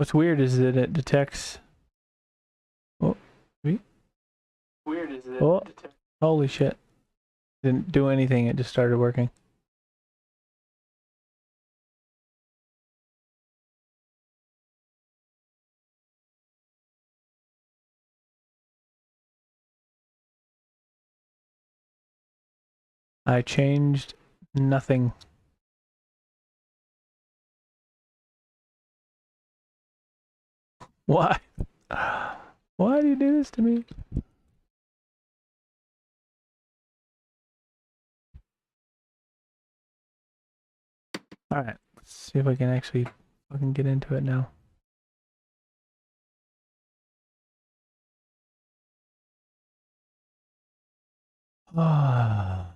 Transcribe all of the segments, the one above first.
What's weird is that it detects. Oh, oh, holy shit! Didn't do anything. It just started working. I changed nothing. Why? Why do you do this to me? Alright, let's see if I can actually fucking get into it now. Ah.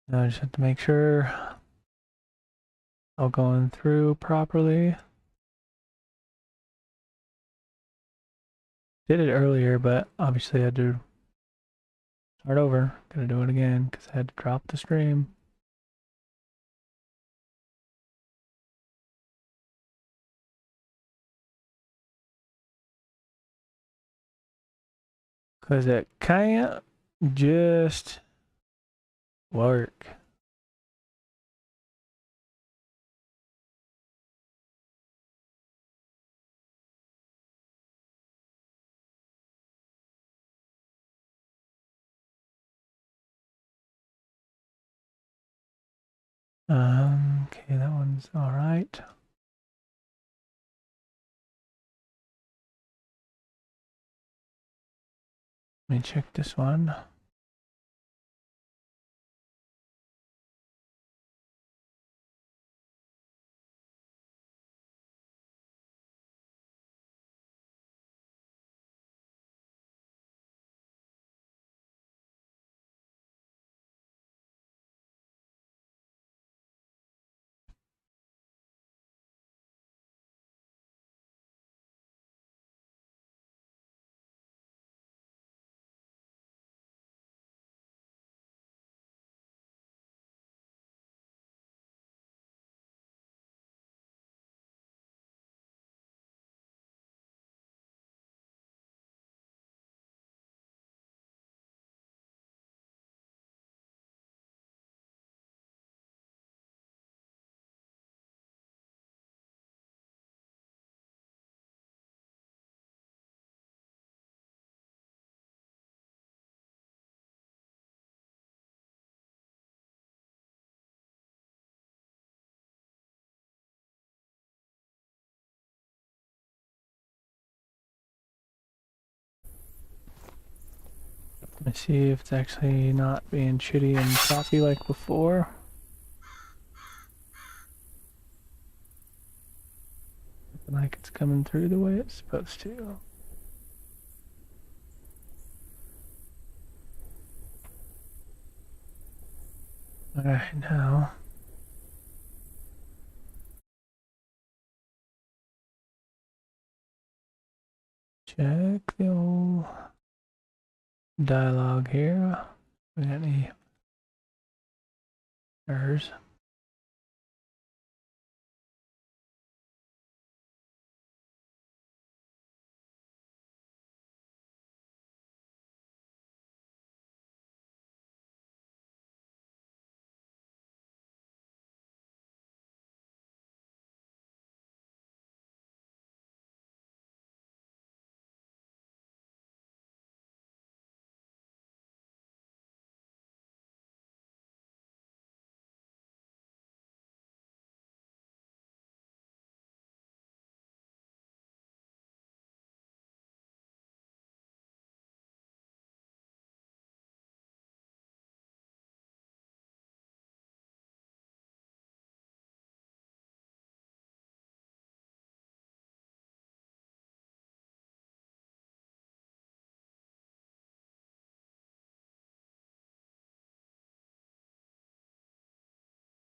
Now I just have to make sure all going through properly. Did it earlier, but obviously I had to start over. Gotta do it again because I had to drop the stream. Because it can't just work. Okay, that one's all right. Let me check this one. Let me see if it's actually not being shitty and choppy like before. Like it's coming through the way it's supposed to. Alright, now check the old dialogue here. We got any errors?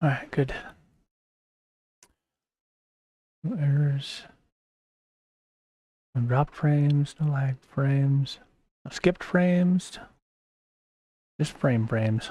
Alright, good. No errors. No dropped frames, no lag frames, no skipped frames. Just frames.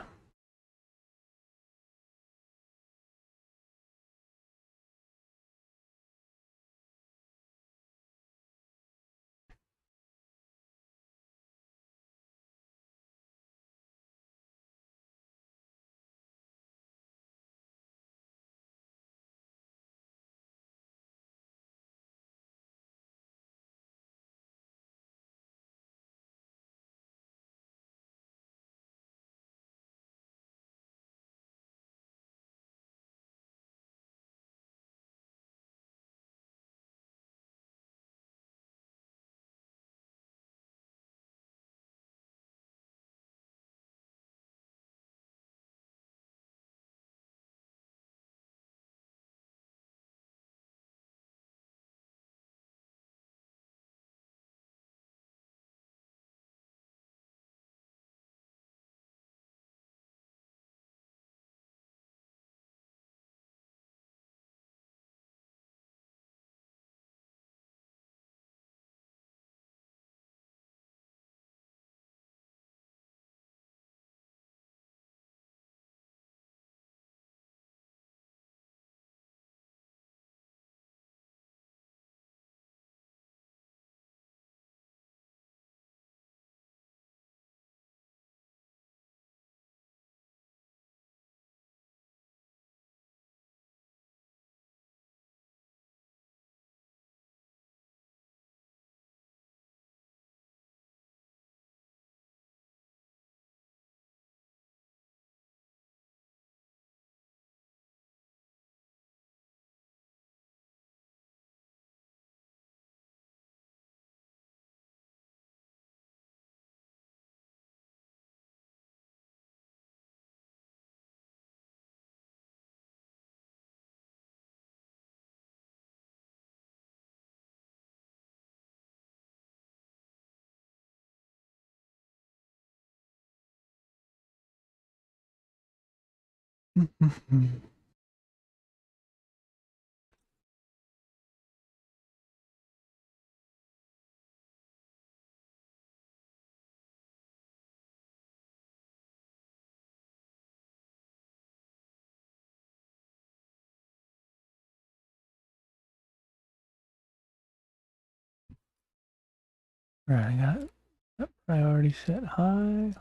Alright, I got priority set high.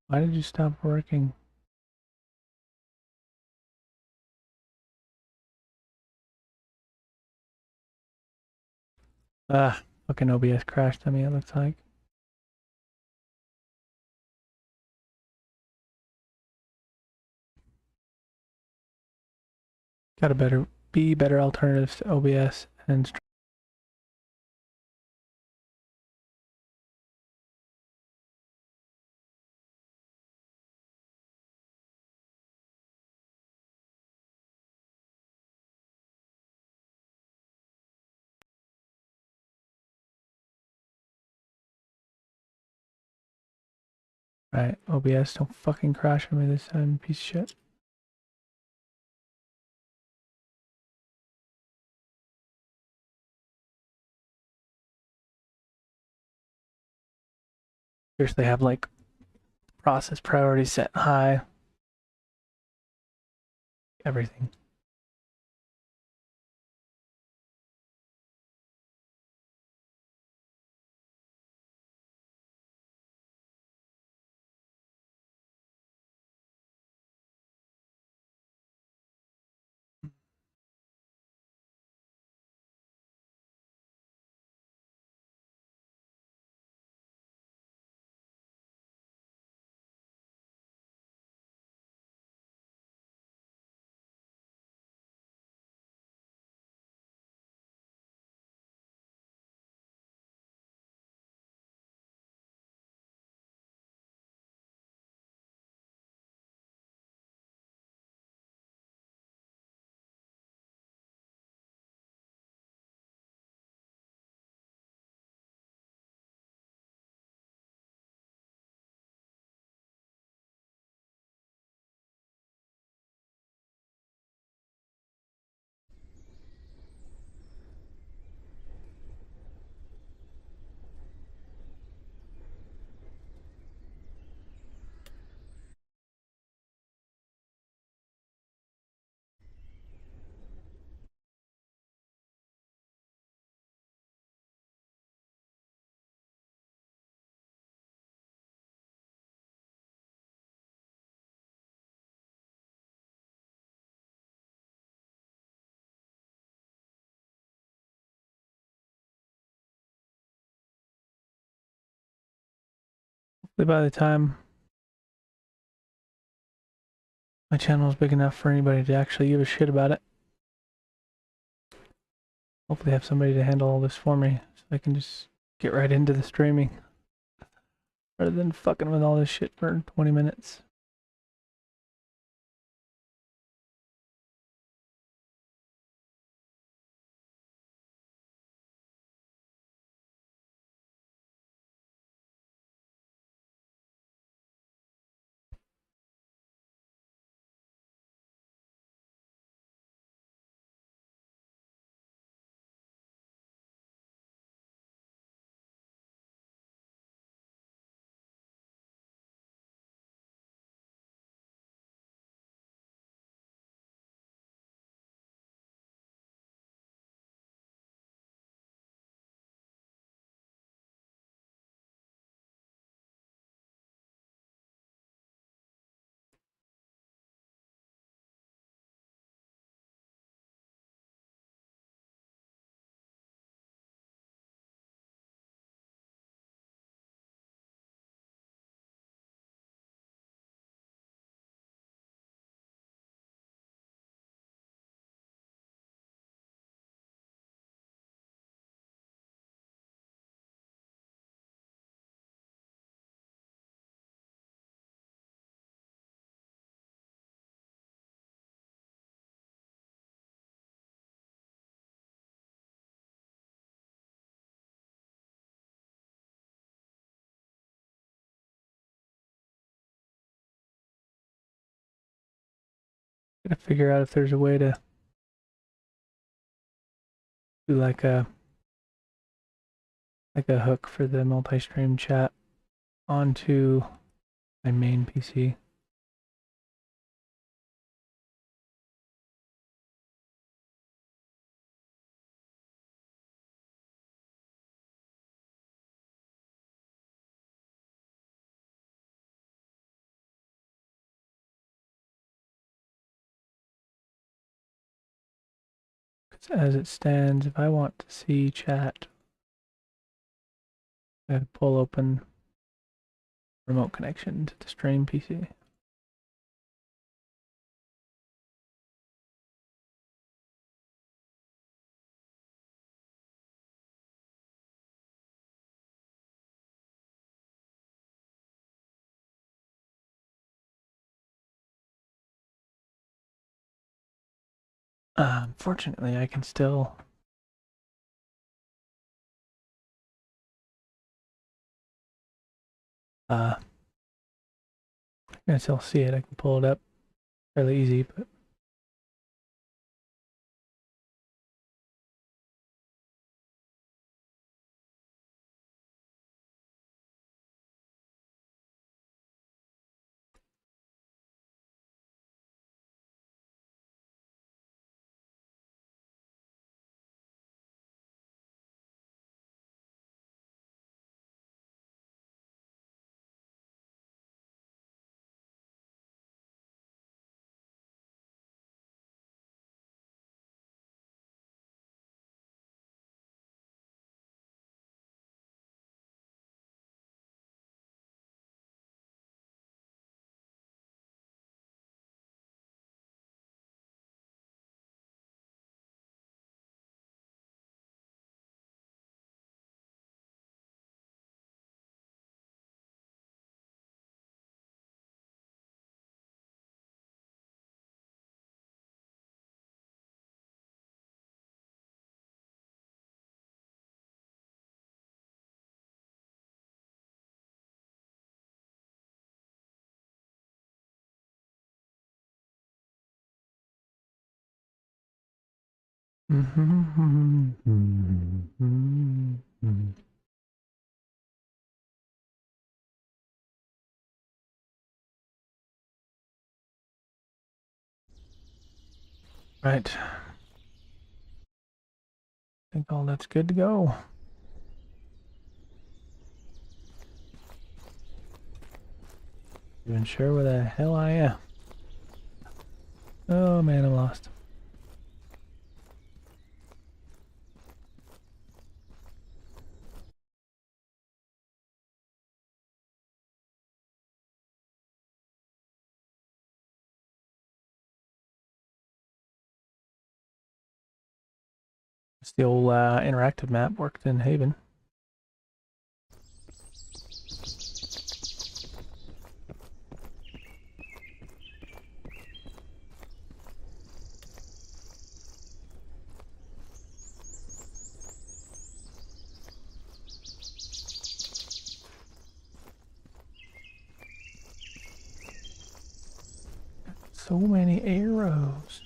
Why did you stop working? Ah, fucking OBS crashed on me, it looks like. Got a better alternatives to OBS and right, OBS, don't fucking crash on me this time, piece of shit. Seriously, have like process priority set high. Everything. Hopefully by the time my channel is big enough for anybody to actually give a shit about it. Hopefully have somebody to handle all this for me so I can just get right into the streaming rather than fucking with all this shit for 20 minutes. Gotta figure out if there's a way to do like a hook for the multi-stream chat onto my main PC. Because as it stands, if I want to see chat, I gotta pull open remote connection to the stream PC. Fortunately, I can still I can still see it. I can pull it up fairly easy, but right. I think all that's good to go. Even sure where the hell I am. Oh man, I'm lost. the old interactive map worked in Haven. So many arrows.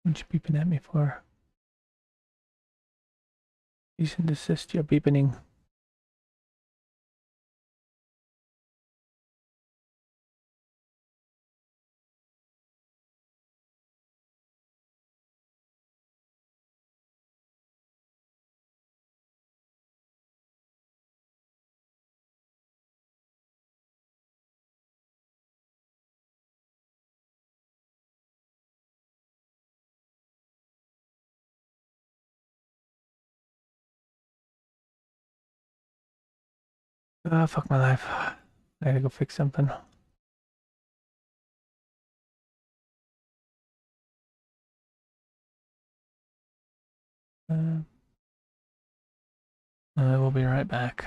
What you beeping at me for? Cease and desist your beeping. Ah, fuck my life. I gotta go fix something. I will be right back.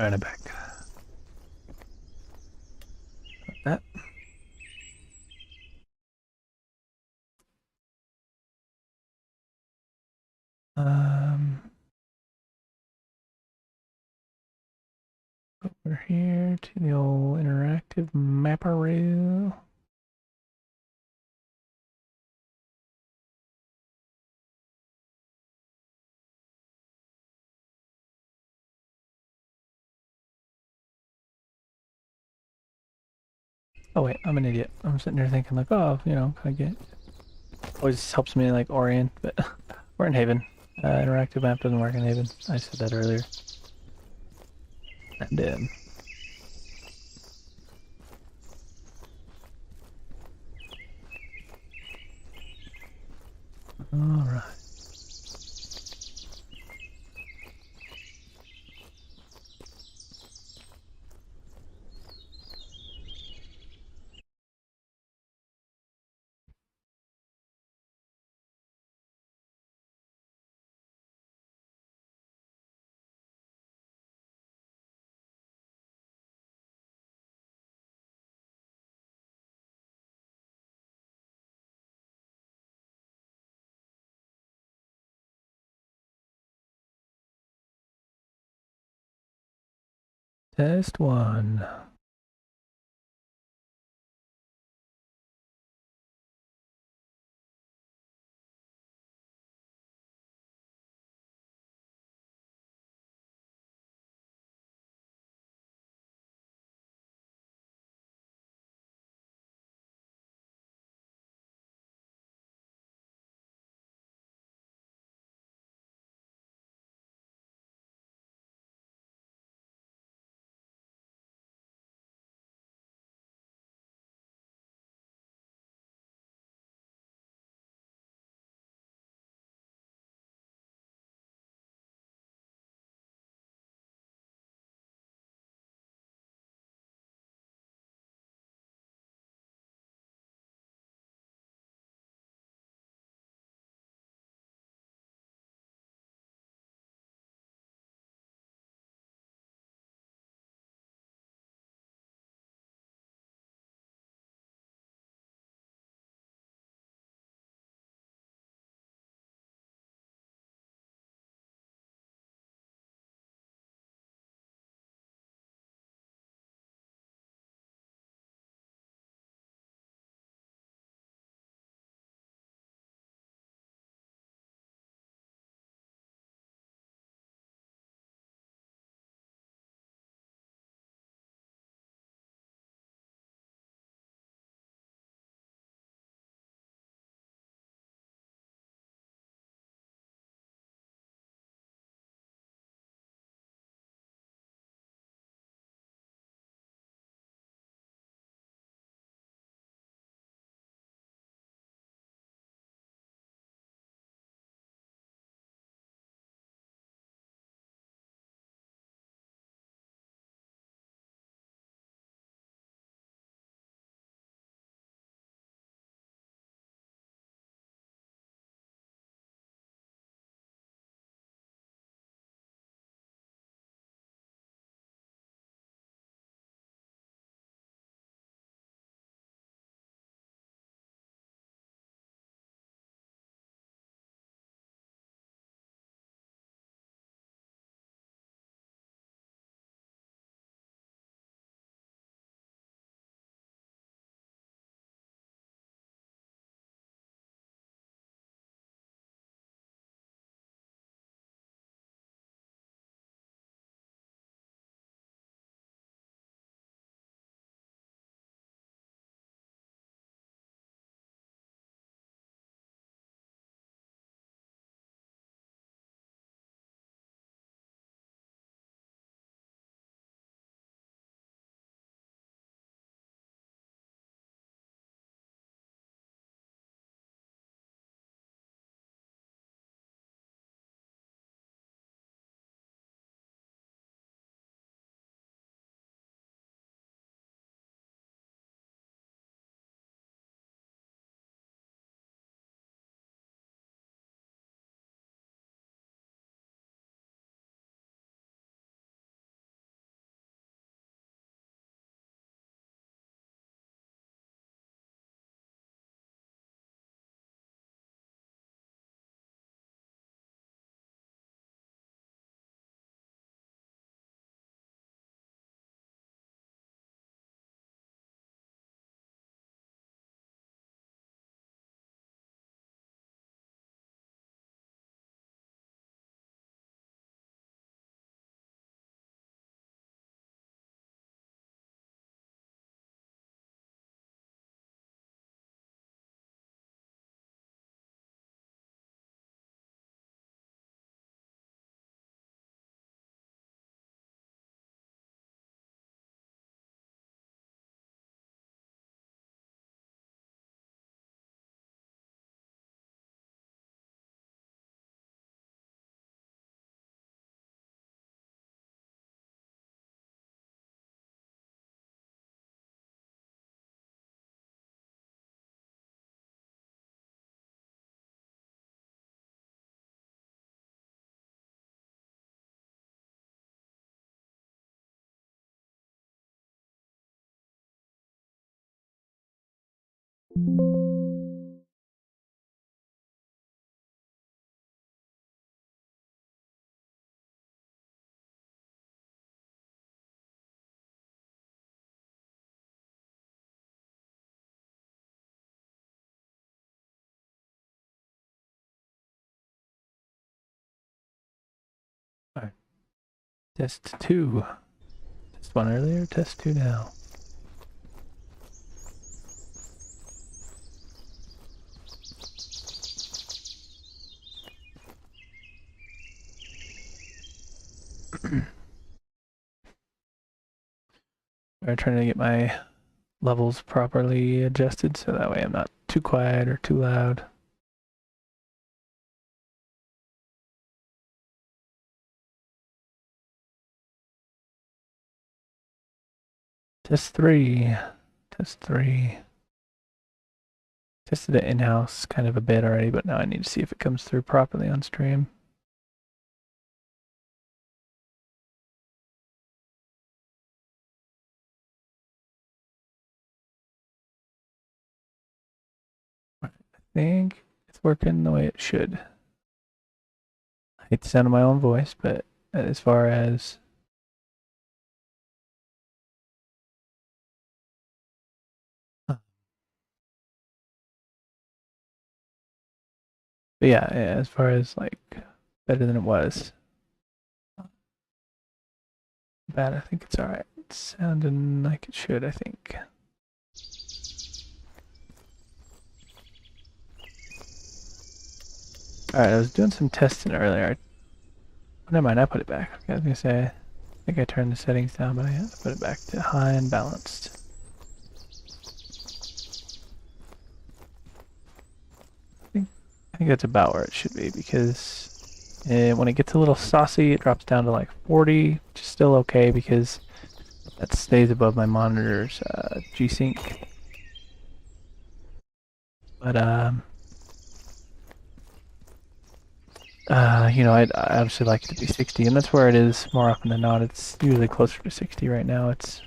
Alright, I'm back. That. Over here to the old interactive mapperoo. Oh wait, I'm an idiot. I'm sitting there thinking like, oh, you know, can I get... Always helps me like orient, but we're in Haven. Interactive map doesn't work in Haven. I said that earlier. And alright. Test one. Alright. Test 2. Test 1 earlier, test 2 now. I'm trying to get my levels properly adjusted so that way I'm not too quiet or too loud. Test 3. Test 3. Tested it in-house kind of a bit already, but now I need to see if it comes through properly on stream. I think it's working the way it should. I hate the sound of my own voice, but as far as but yeah, as far as like better than it was. Bad, I think it's alright. It's sounding like it should, I think. Alright, I was doing some testing earlier. Oh, never mind, I put it back. Okay, I was gonna say, I think I turned the settings down, but I have to put it back to high and balanced. I think that's about where it should be because when it gets a little saucy, it drops down to like 40, which is still okay because that stays above my monitor's G-Sync. But you know, I'd obviously like it to be 60, and that's where it is more often than not. It's usually closer to 60 right now. It's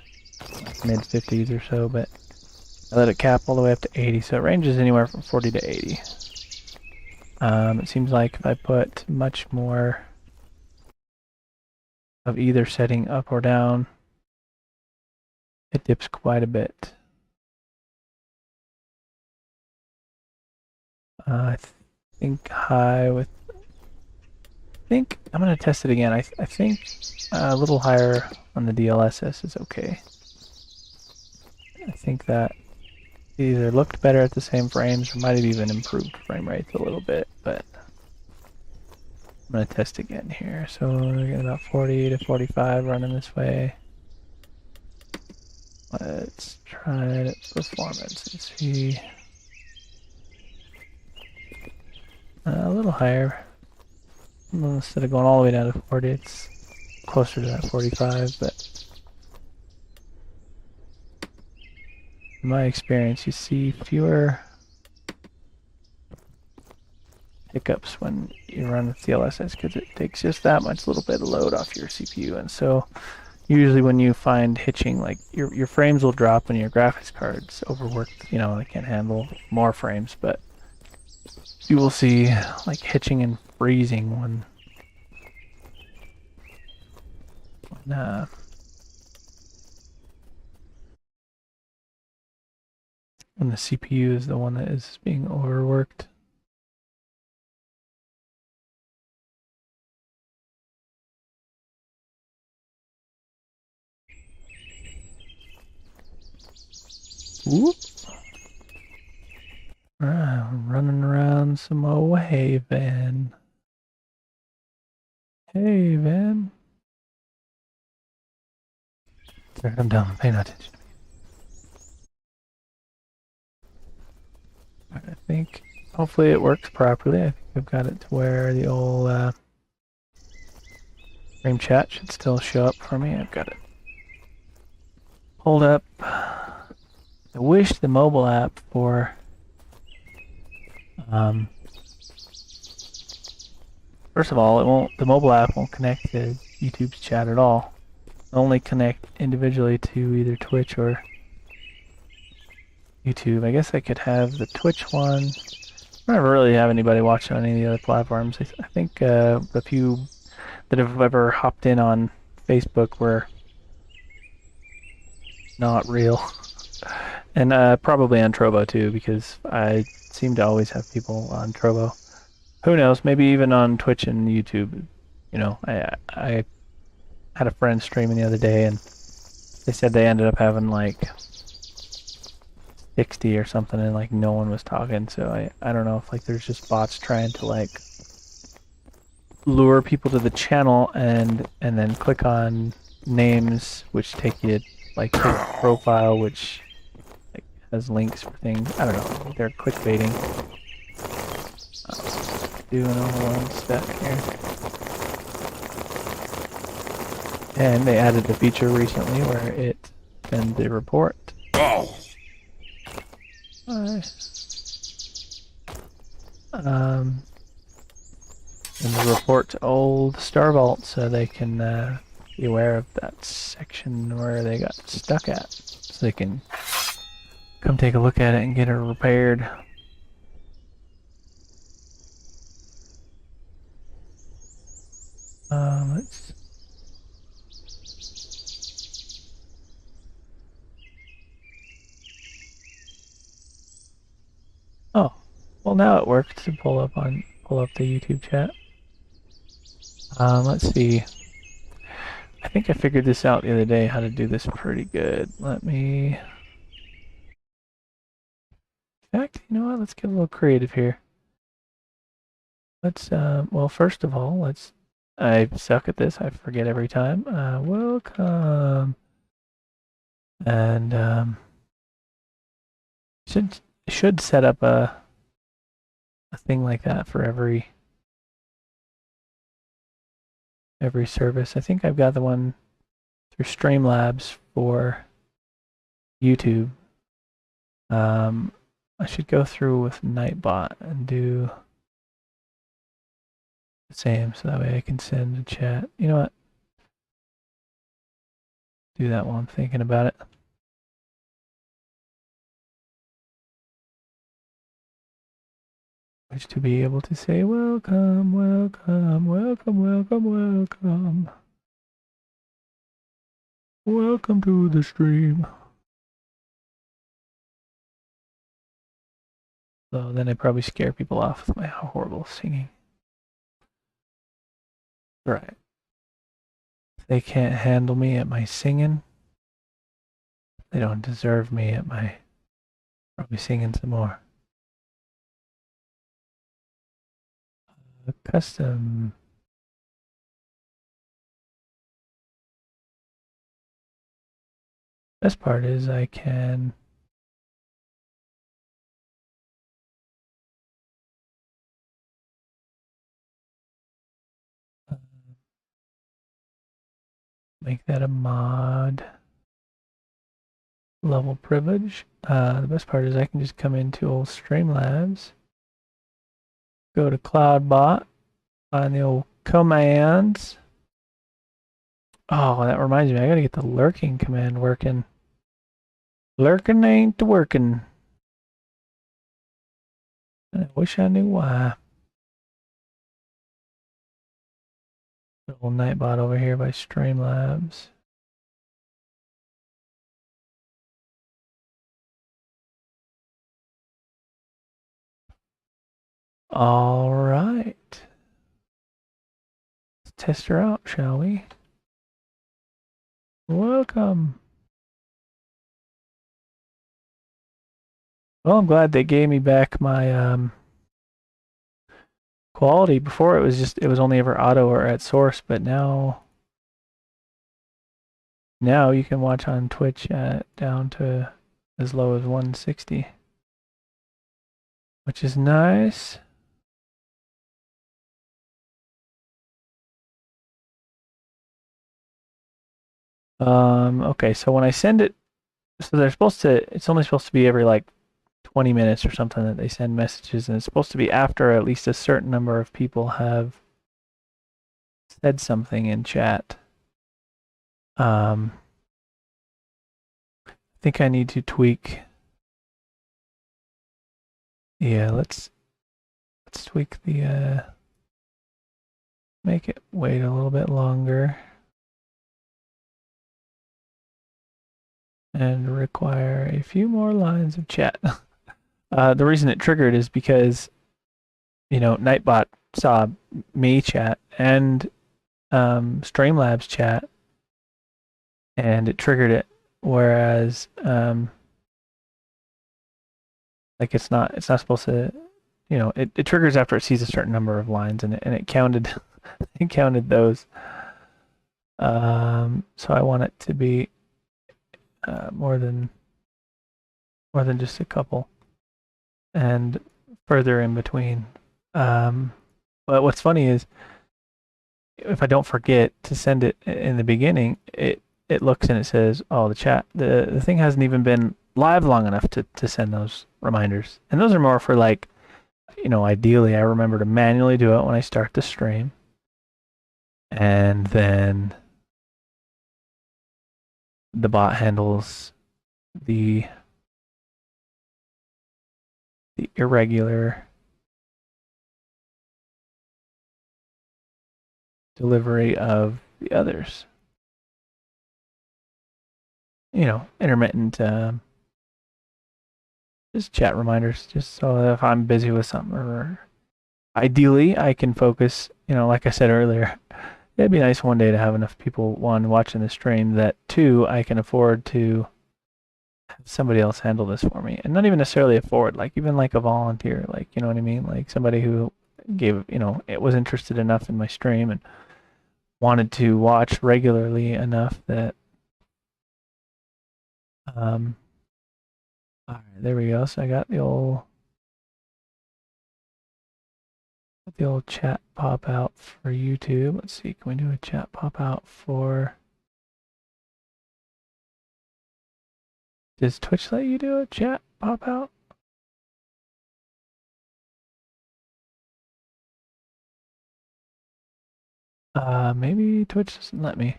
like mid-50s or so, but I let it cap all the way up to 80, so it ranges anywhere from 40 to 80. It seems like if I put much more of either setting up or down, it dips quite a bit. I think high with... I think I'm going to test it again. I think a little higher on the DLSS is okay. I think that either looked better at the same frames or might have even improved frame rates a little bit, but I'm going to test again here. So we're getting about 40 to 45 running this way. Let's try it at performance and see. A little higher. Instead of going all the way down to 40, it's closer to that 45, but in my experience, you see fewer hiccups when you run with DLSS because it takes just that much little bit of load off your CPU, and so usually when you find hitching, like your frames will drop when your graphics card's overworked, you know, they can't handle more frames, but you will see like hitching and freezing when the CPU is the one that is being overworked. Whoop. Running around some more Haven. Haven. Sorry, I'm dumb. I'm paying attention to me. I think hopefully it works properly. I think I've got it to where the old frame chat should still show up for me. I've got it pulled up. I wish the mobile app for first of all, the mobile app won't connect to YouTube's chat at all. It'll only connect individually to either Twitch or YouTube. I guess I could have the Twitch one. I don't really have anybody watching on any of the other platforms. I think the few that have ever hopped in on Facebook were not real. And probably on Trovo too, because I seem to always have people on Trovo. Who knows? Maybe even on Twitch and YouTube. You know, I had a friend streaming the other day, and they said they ended up having like 60 or something, and like no one was talking. So I don't know if like there's just bots trying to like lure people to the channel and then click on names which take you like to a profile which like has links for things. I don't know. They're clickbaiting. Doing all one step here. And they added a feature recently where it sends a report. Oh. And the report to old Star Vault so they can be aware of that section where they got stuck at. So they can come take a look at it and get it repaired. Let's... Oh, well now it worked to pull up the YouTube chat. Let's see. I think I figured this out the other day, how to do this pretty good. Let me... In fact, you know what? Let's get a little creative here. Let's, well, first of all, let's... I suck at this. I forget every time. Welcome. And, should set up a thing like that for every service. I think I've got the one through Streamlabs for YouTube. I should go through with Nightbot and do the same so that way I can send a chat. You know what? Do that while I'm thinking about it. Which to be able to say welcome, welcome, welcome, welcome, welcome. Welcome to the stream. So then I probably scare people off with my horrible singing. Right. If they can't handle me at my singing, they don't deserve me at my probably singing some more. Custom. Best part is I can make that a mod level privilege. The best part is I can just come into old Streamlabs, go to CloudBot, find the old commands. Oh, that reminds me, I gotta get the lurking command working. Lurking ain't working. I wish I knew why. Little Nightbot over here by Streamlabs. All right. Let's test her out, shall we? Welcome. Well, I'm glad they gave me back my quality. Before it was only ever auto or at source, but now you can watch on Twitch at down to as low as 160, which is nice. Okay, so when I send it, so it's only supposed to be every like 20 minutes or something that they send messages, and it's supposed to be after at least a certain number of people have said something in chat. I think I need to tweak Yeah, let's tweak the make it wait a little bit longer and require a few more lines of chat. The reason it triggered is because, you know, Nightbot saw me chat and Streamlabs chat, and it triggered it. Whereas, like it's not supposed to, you know, it triggers after it sees a certain number of lines, and it counted it counted those. So I want it to be more than just a couple, and further in between. But what's funny is if I don't forget to send it in the beginning, it looks and it says, "Oh, the thing hasn't even been live long enough to send those reminders." And those are more for like, you know, ideally I remember to manually do it when I start the stream, and then the bot handles the irregular delivery of the others. You know, intermittent just chat reminders, just so if I'm busy with something, or ideally I can focus, you know, like I said earlier, it'd be nice one day to have enough people, one, watching the stream, that two, I can afford to have somebody else handle this for me. And not even necessarily afford, like even like a volunteer, like, you know what I mean? Like somebody who gave, you know, it was interested enough in my stream and wanted to watch regularly enough that all right, there we go. So I got the old chat pop out for YouTube. Let's see, can we do a chat pop out for, does Twitch let you do a chat pop out? Maybe Twitch doesn't let me.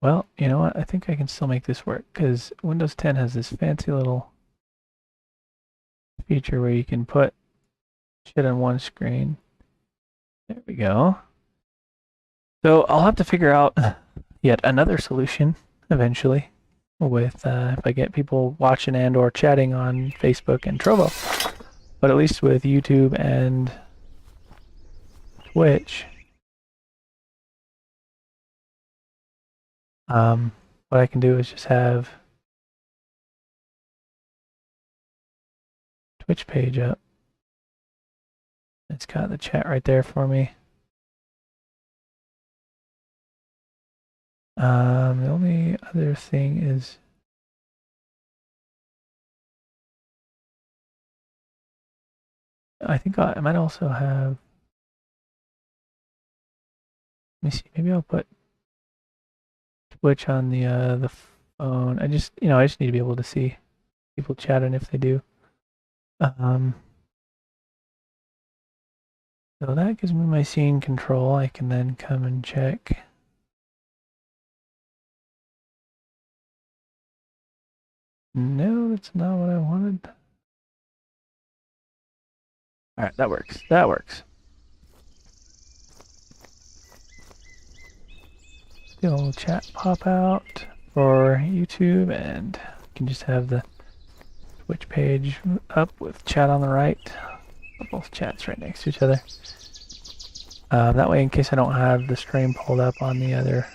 Well, you know what? I think I can still make this work because Windows 10 has this fancy little feature where you can put shit on one screen. There we go. So I'll have to figure out yet another solution eventually with if I get people watching and or chatting on Facebook and Trovo. But at least with YouTube and Twitch, what I can do is just have Twitch page up. It's got the chat right there for me. The only other thing is I think I might also have, let me see, maybe I'll put Twitch on the phone. I just need to be able to see people chatting if they do. So that gives me my scene control. I can then come and check. No, that's not what I wanted. All right, that works. That works. The old chat pop out for YouTube, and you can just have the Twitch page up with chat on the right. Both chats right next to each other. That way, in case I don't have the stream pulled up on the other.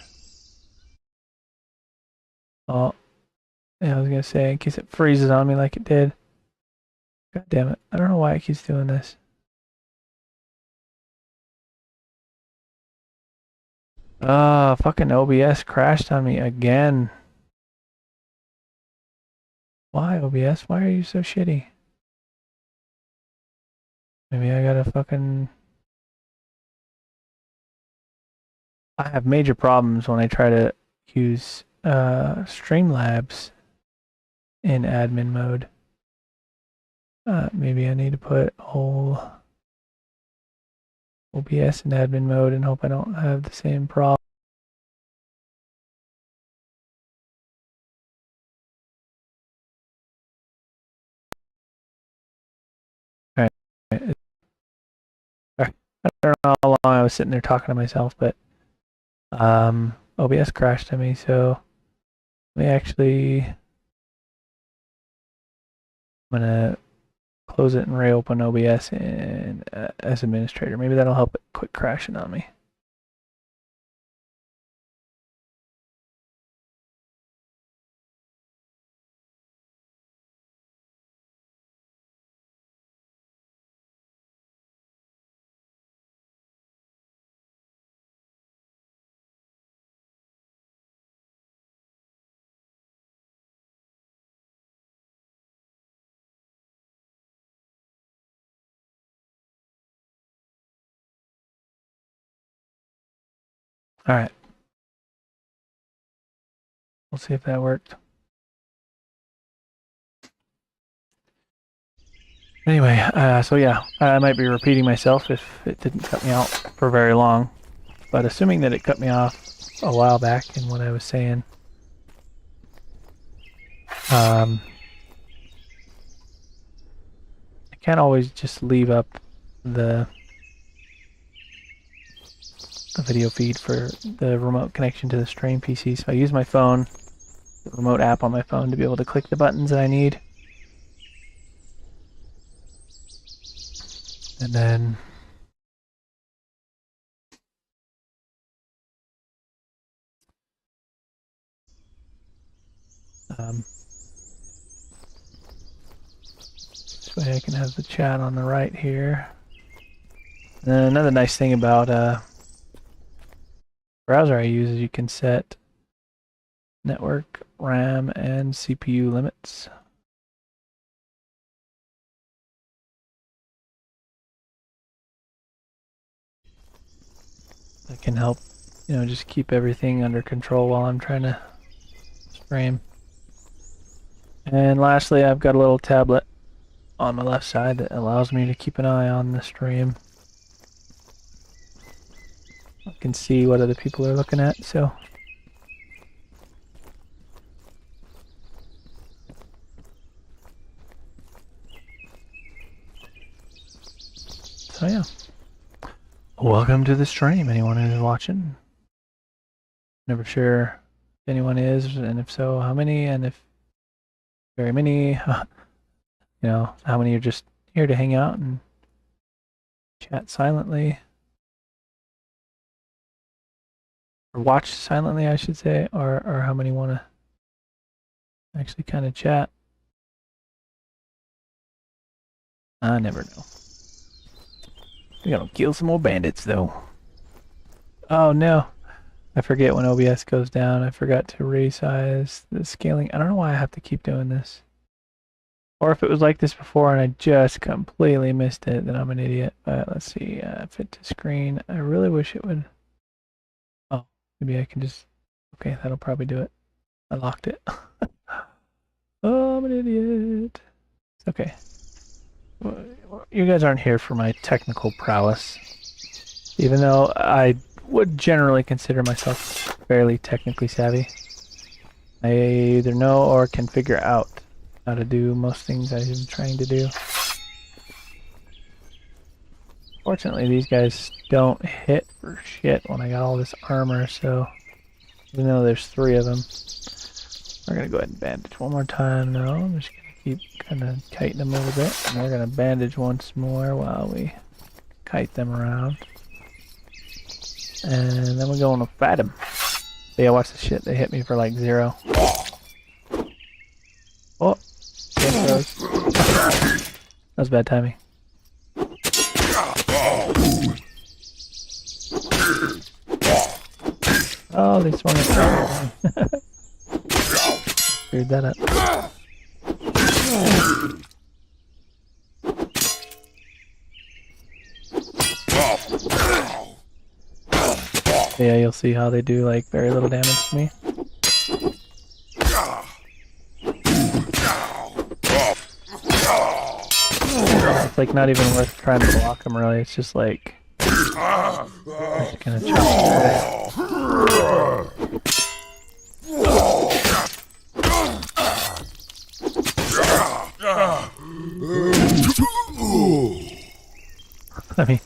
Oh, yeah, I was gonna say, in case it freezes on me like it did. God damn it. I don't know why it keeps doing this. Fucking OBS crashed on me again. Why, OBS? Why are you so shitty? Maybe I gotta fucking... I have major problems when I try to use Streamlabs in admin mode. Maybe I need to put whole OBS in admin mode and hope I don't have the same problem. I don't know how long I was sitting there talking to myself, but OBS crashed on me, so let me actually, I'm gonna close it and reopen OBS and as administrator. Maybe that'll help it quit crashing on me. All right. We'll see if that worked. Anyway, so yeah, I might be repeating myself if it didn't cut me out for very long. But assuming that it cut me off a while back in what I was saying, I can't always just leave up the video feed for the remote connection to the stream PC. So I use my phone, the remote app on my phone, to be able to click the buttons that I need. And then this way I can have the chat on the right here. And then another nice thing about browser I use is you can set network, RAM, and CPU limits. That can help, you know, just keep everything under control while I'm trying to stream. And lastly, I've got a little tablet on my left side that allows me to keep an eye on the stream. I can see what other people are looking at, so yeah. Welcome to the stream, anyone who's watching. Never sure if anyone is, and if so, how many, and if very many, you know, how many are just here to hang out and chat silently. Or watch silently, I should say, or how many want to actually kind of chat. I never know. We gotta kill some more bandits, though. Oh no, I forget when OBS goes down. I forgot to resize the scaling. I don't know why I have to keep doing this. Or if it was like this before and I just completely missed it, then I'm an idiot. But let's see, fit to screen. I really wish it would. Oh, maybe I can just. Okay, that'll probably do it. I locked it. Oh, I'm an idiot. It's okay. You guys aren't here for my technical prowess, even though I would generally consider myself fairly technically savvy. I either know or can figure out how to do most things I'm trying to do. Fortunately, these guys don't hit for shit when I got all this armor, so even though there's 3 of them, we're gonna go ahead and bandage one more time. No, I'm just gonna keep kind of kiting them a little bit, and we're gonna bandage once more while we kite them around. And then we're going to fight them. Yeah, watch the shit. They hit me for like 0. Oh, that was bad timing. Oh, they swung it. Screwed that up. Yeah, you'll see how they do like very little damage to me. It's like not even worth trying to block them really, it's just like just gonna chop away. I mean,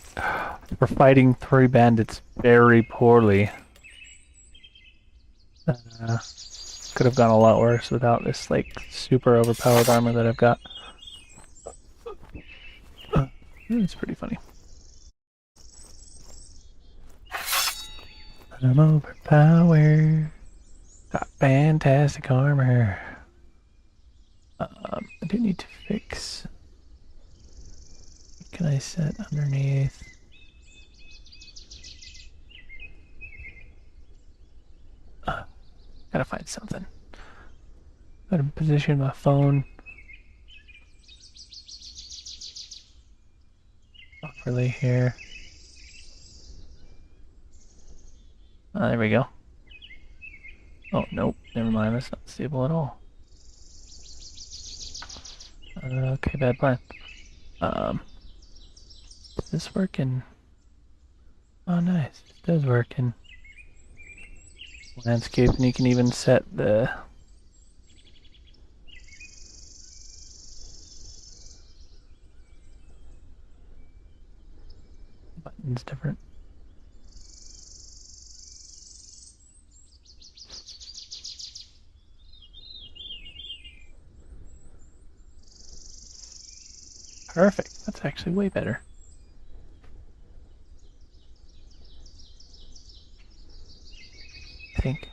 for fighting 3 bandits very poorly. Could have gone a lot worse without this like super overpowered armor that I've got. It's pretty funny. I'm overpowered. Got fantastic armor. I do need to fix. What can I set underneath? Gotta find something. Gotta position my phone. Overlay here. There we go. Oh, nope. Never mind. That's not stable at all. Okay, bad plan. Is this working? Oh, nice. It does work in landscape, and you can even set the buttons different. Perfect. That's actually way better. I think.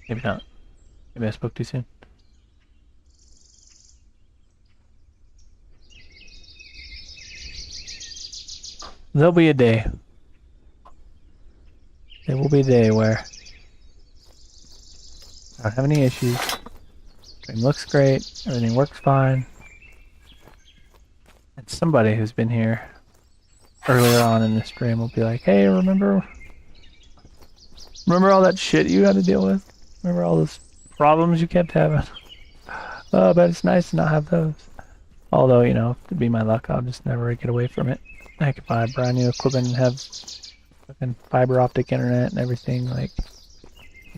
Maybe not. Maybe I spoke too soon. There'll be a day. There will be a day where I don't have any issues. Stream looks great. Everything works fine. And somebody who's been here earlier on in the stream will be like, hey, remember all that shit you had to deal with? Remember all those problems you kept having? Oh, but it's nice to not have those. Although, you know, to be my luck, I'll just never get away from it. I could buy brand new equipment and have fucking fiber optic internet and everything. Like,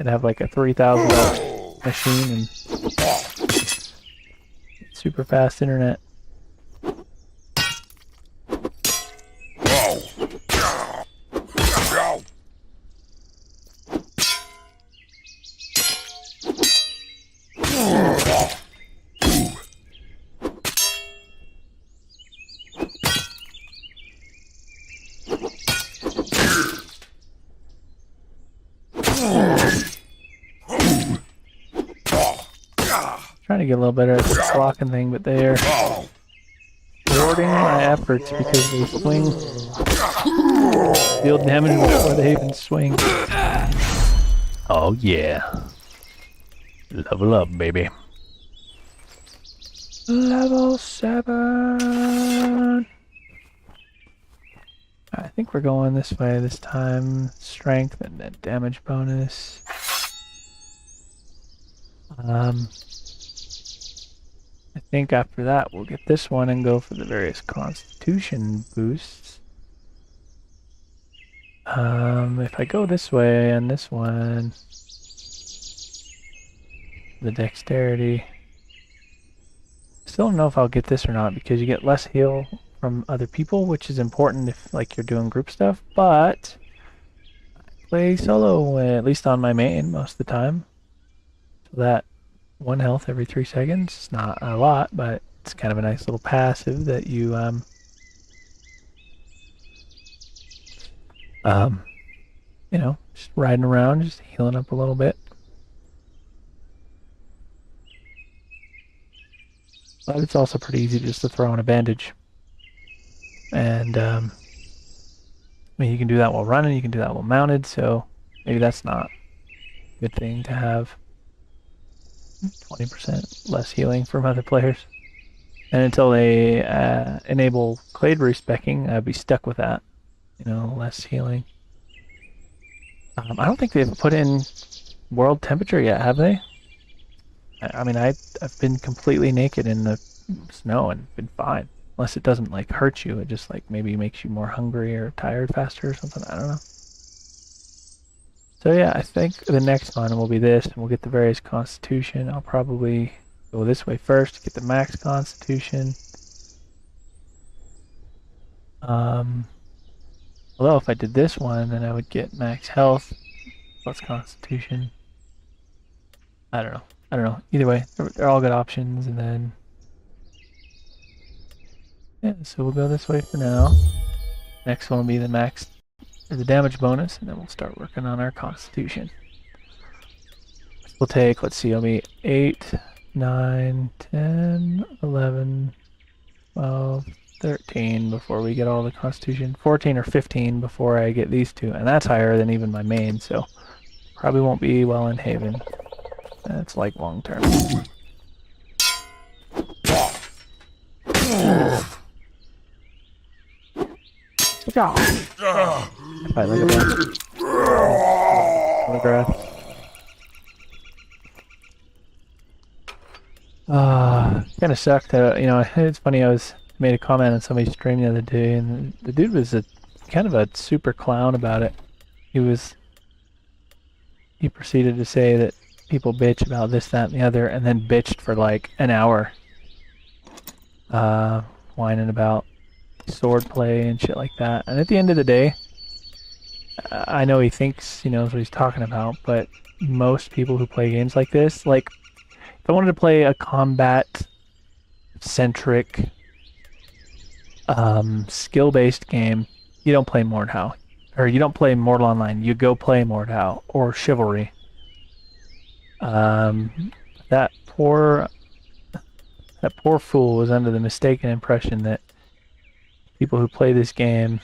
I'd have like a $3,000 machine and super fast internet. Trying to get a little better at this blocking thing, but they're thwarting my efforts because they swing, deal damage before they even swing. Oh yeah. Level up, baby. Level 7. I think we're going this way this time. Strength and then damage bonus. I think after that we'll get this one and go for the various constitution boosts. If I go this way and this one, the dexterity. Still don't know if I'll get this or not because you get less heal from other people, which is important if like you're doing group stuff, but I play solo, at least on my main most of the time. So that 1 health every 3 seconds. It's not a lot, but it's kind of a nice little passive that you, you know, just riding around, just healing up a little bit. But it's also pretty easy just to throw on a bandage. And, I mean, you can do that while running, you can do that while mounted, so maybe that's not a good thing to have. 20% less healing from other players. And until they enable Clade respecking, I'd be stuck with that. You know, less healing. I don't think they've put in world temperature yet, have they? I mean, I've been completely naked in the snow and been fine. Unless it doesn't, like, hurt you. It just, like, maybe makes you more hungry or tired faster or something. I don't know. So yeah, I think the next one will be this, and we'll get the various constitution. I'll probably go this way first to get the max constitution. Although if I did this one, then I would get max health plus constitution. I don't know. I don't know. Either way, they're all good options. And then, yeah, so we'll go this way for now. Next one will be the max, the damage bonus, and then we'll start working on our constitution. We'll take, let's see, it'll be 8, 9, 10, 11, 12, 13 before we get all the constitution. 14 or 15 before I get these two. And that's higher than even my main, so probably won't be well in Haven. That's like long term. Fight like a man. Photograph. Kind of sucked. It's funny. I made a comment on somebody's stream the other day, and the dude was a kind of a super clown about it. He proceeded to say that people bitch about this, that, and the other, and then bitched for like an hour, whining about sword play and shit like that. And at the end of the day, I know he thinks he knows what he's talking about, but most people who play games like this, like, if I wanted to play a combat-centric, skill-based game, you don't play MOREtal. Or you don't play MOREtal Online, you go play MOREtal, or Chivalry. That poor fool was under the mistaken impression that people who play this game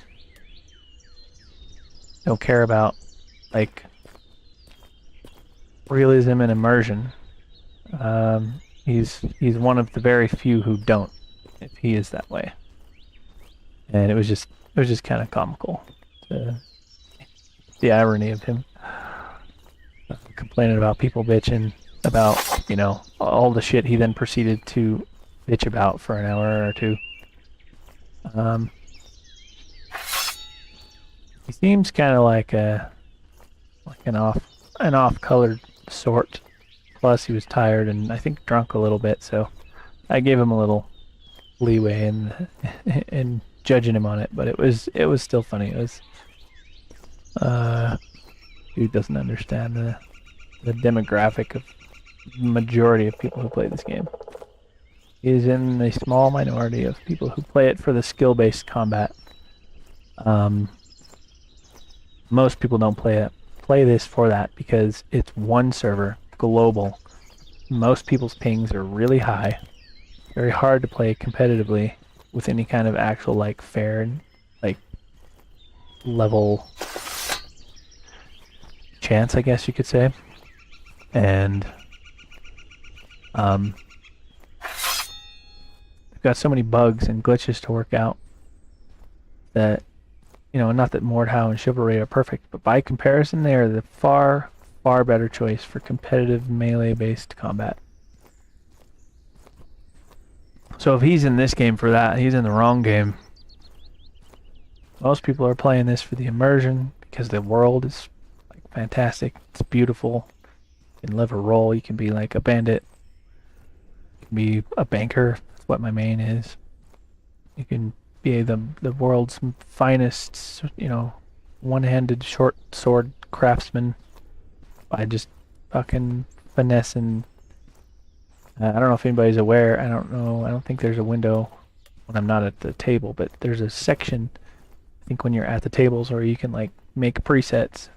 don't care about, like, realism and immersion. He's one of the very few who don't, if he is that way. And it was just kind of comical. The irony of him complaining about people bitching about, all the shit he then proceeded to bitch about for an hour or two. He seems kind of like an off-colored sort. Plus, he was tired and I think drunk a little bit, so I gave him a little leeway in judging him on it. But it was still funny. It was dude doesn't understand the demographic of majority of people who play this game. He is in the small minority of people who play it for the skill-based combat. Most people don't play this for that because it's one server, global. Most people's pings are really high. Very hard to play competitively with any kind of actual like fair like level chance, I guess you could say. And they've got so many bugs and glitches to work out that, not that Mordhau and Chivalry are perfect, but by comparison, they are the far, far better choice for competitive melee-based combat. So if he's in this game for that, he's in the wrong game. Most people are playing this for the immersion because the world is like fantastic. It's beautiful. You can live a role. You can be like a bandit. You can be a banker. That's what my main is. You can be the world's finest, one-handed short sword craftsman by just fucking finessing. I don't know if anybody's aware. I don't know. I don't think there's a window when I'm not at the table, but there's a section, I think, when you're at the tables where you can like make presets.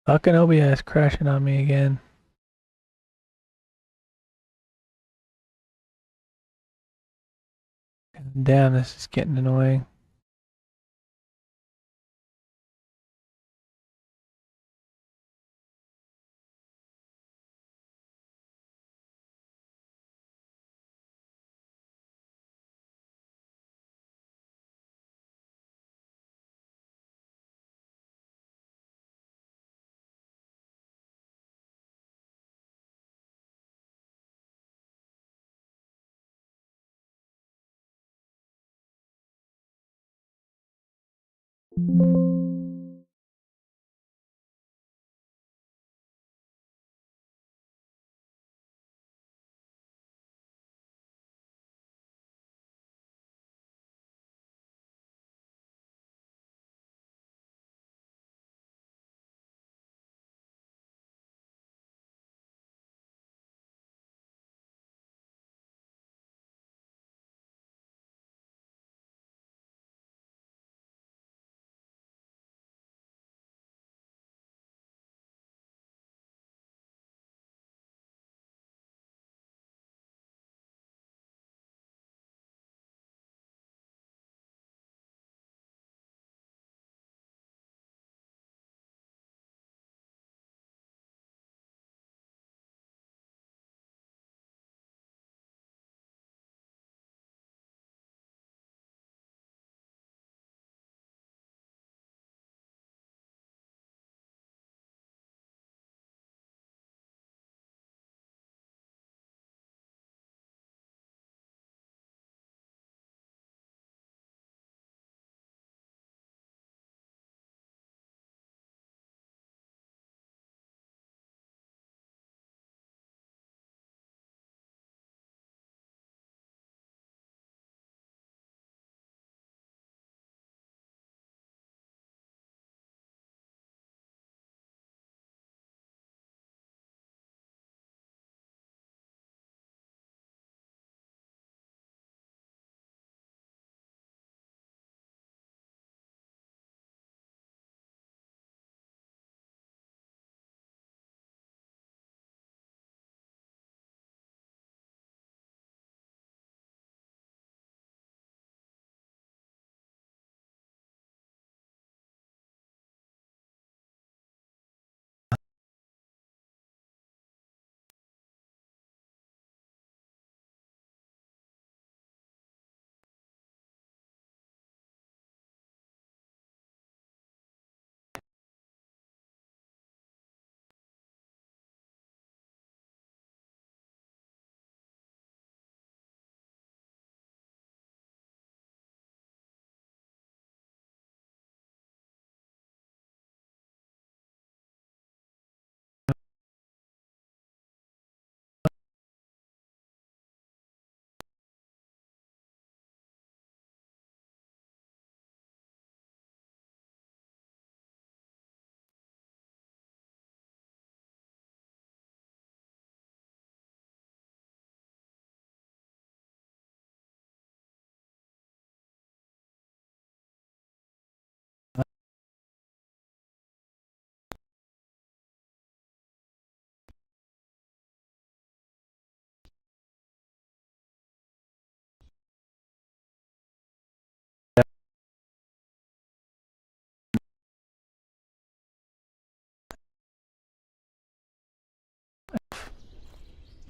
Fucking OBS crashing on me again. Damn, this is getting annoying.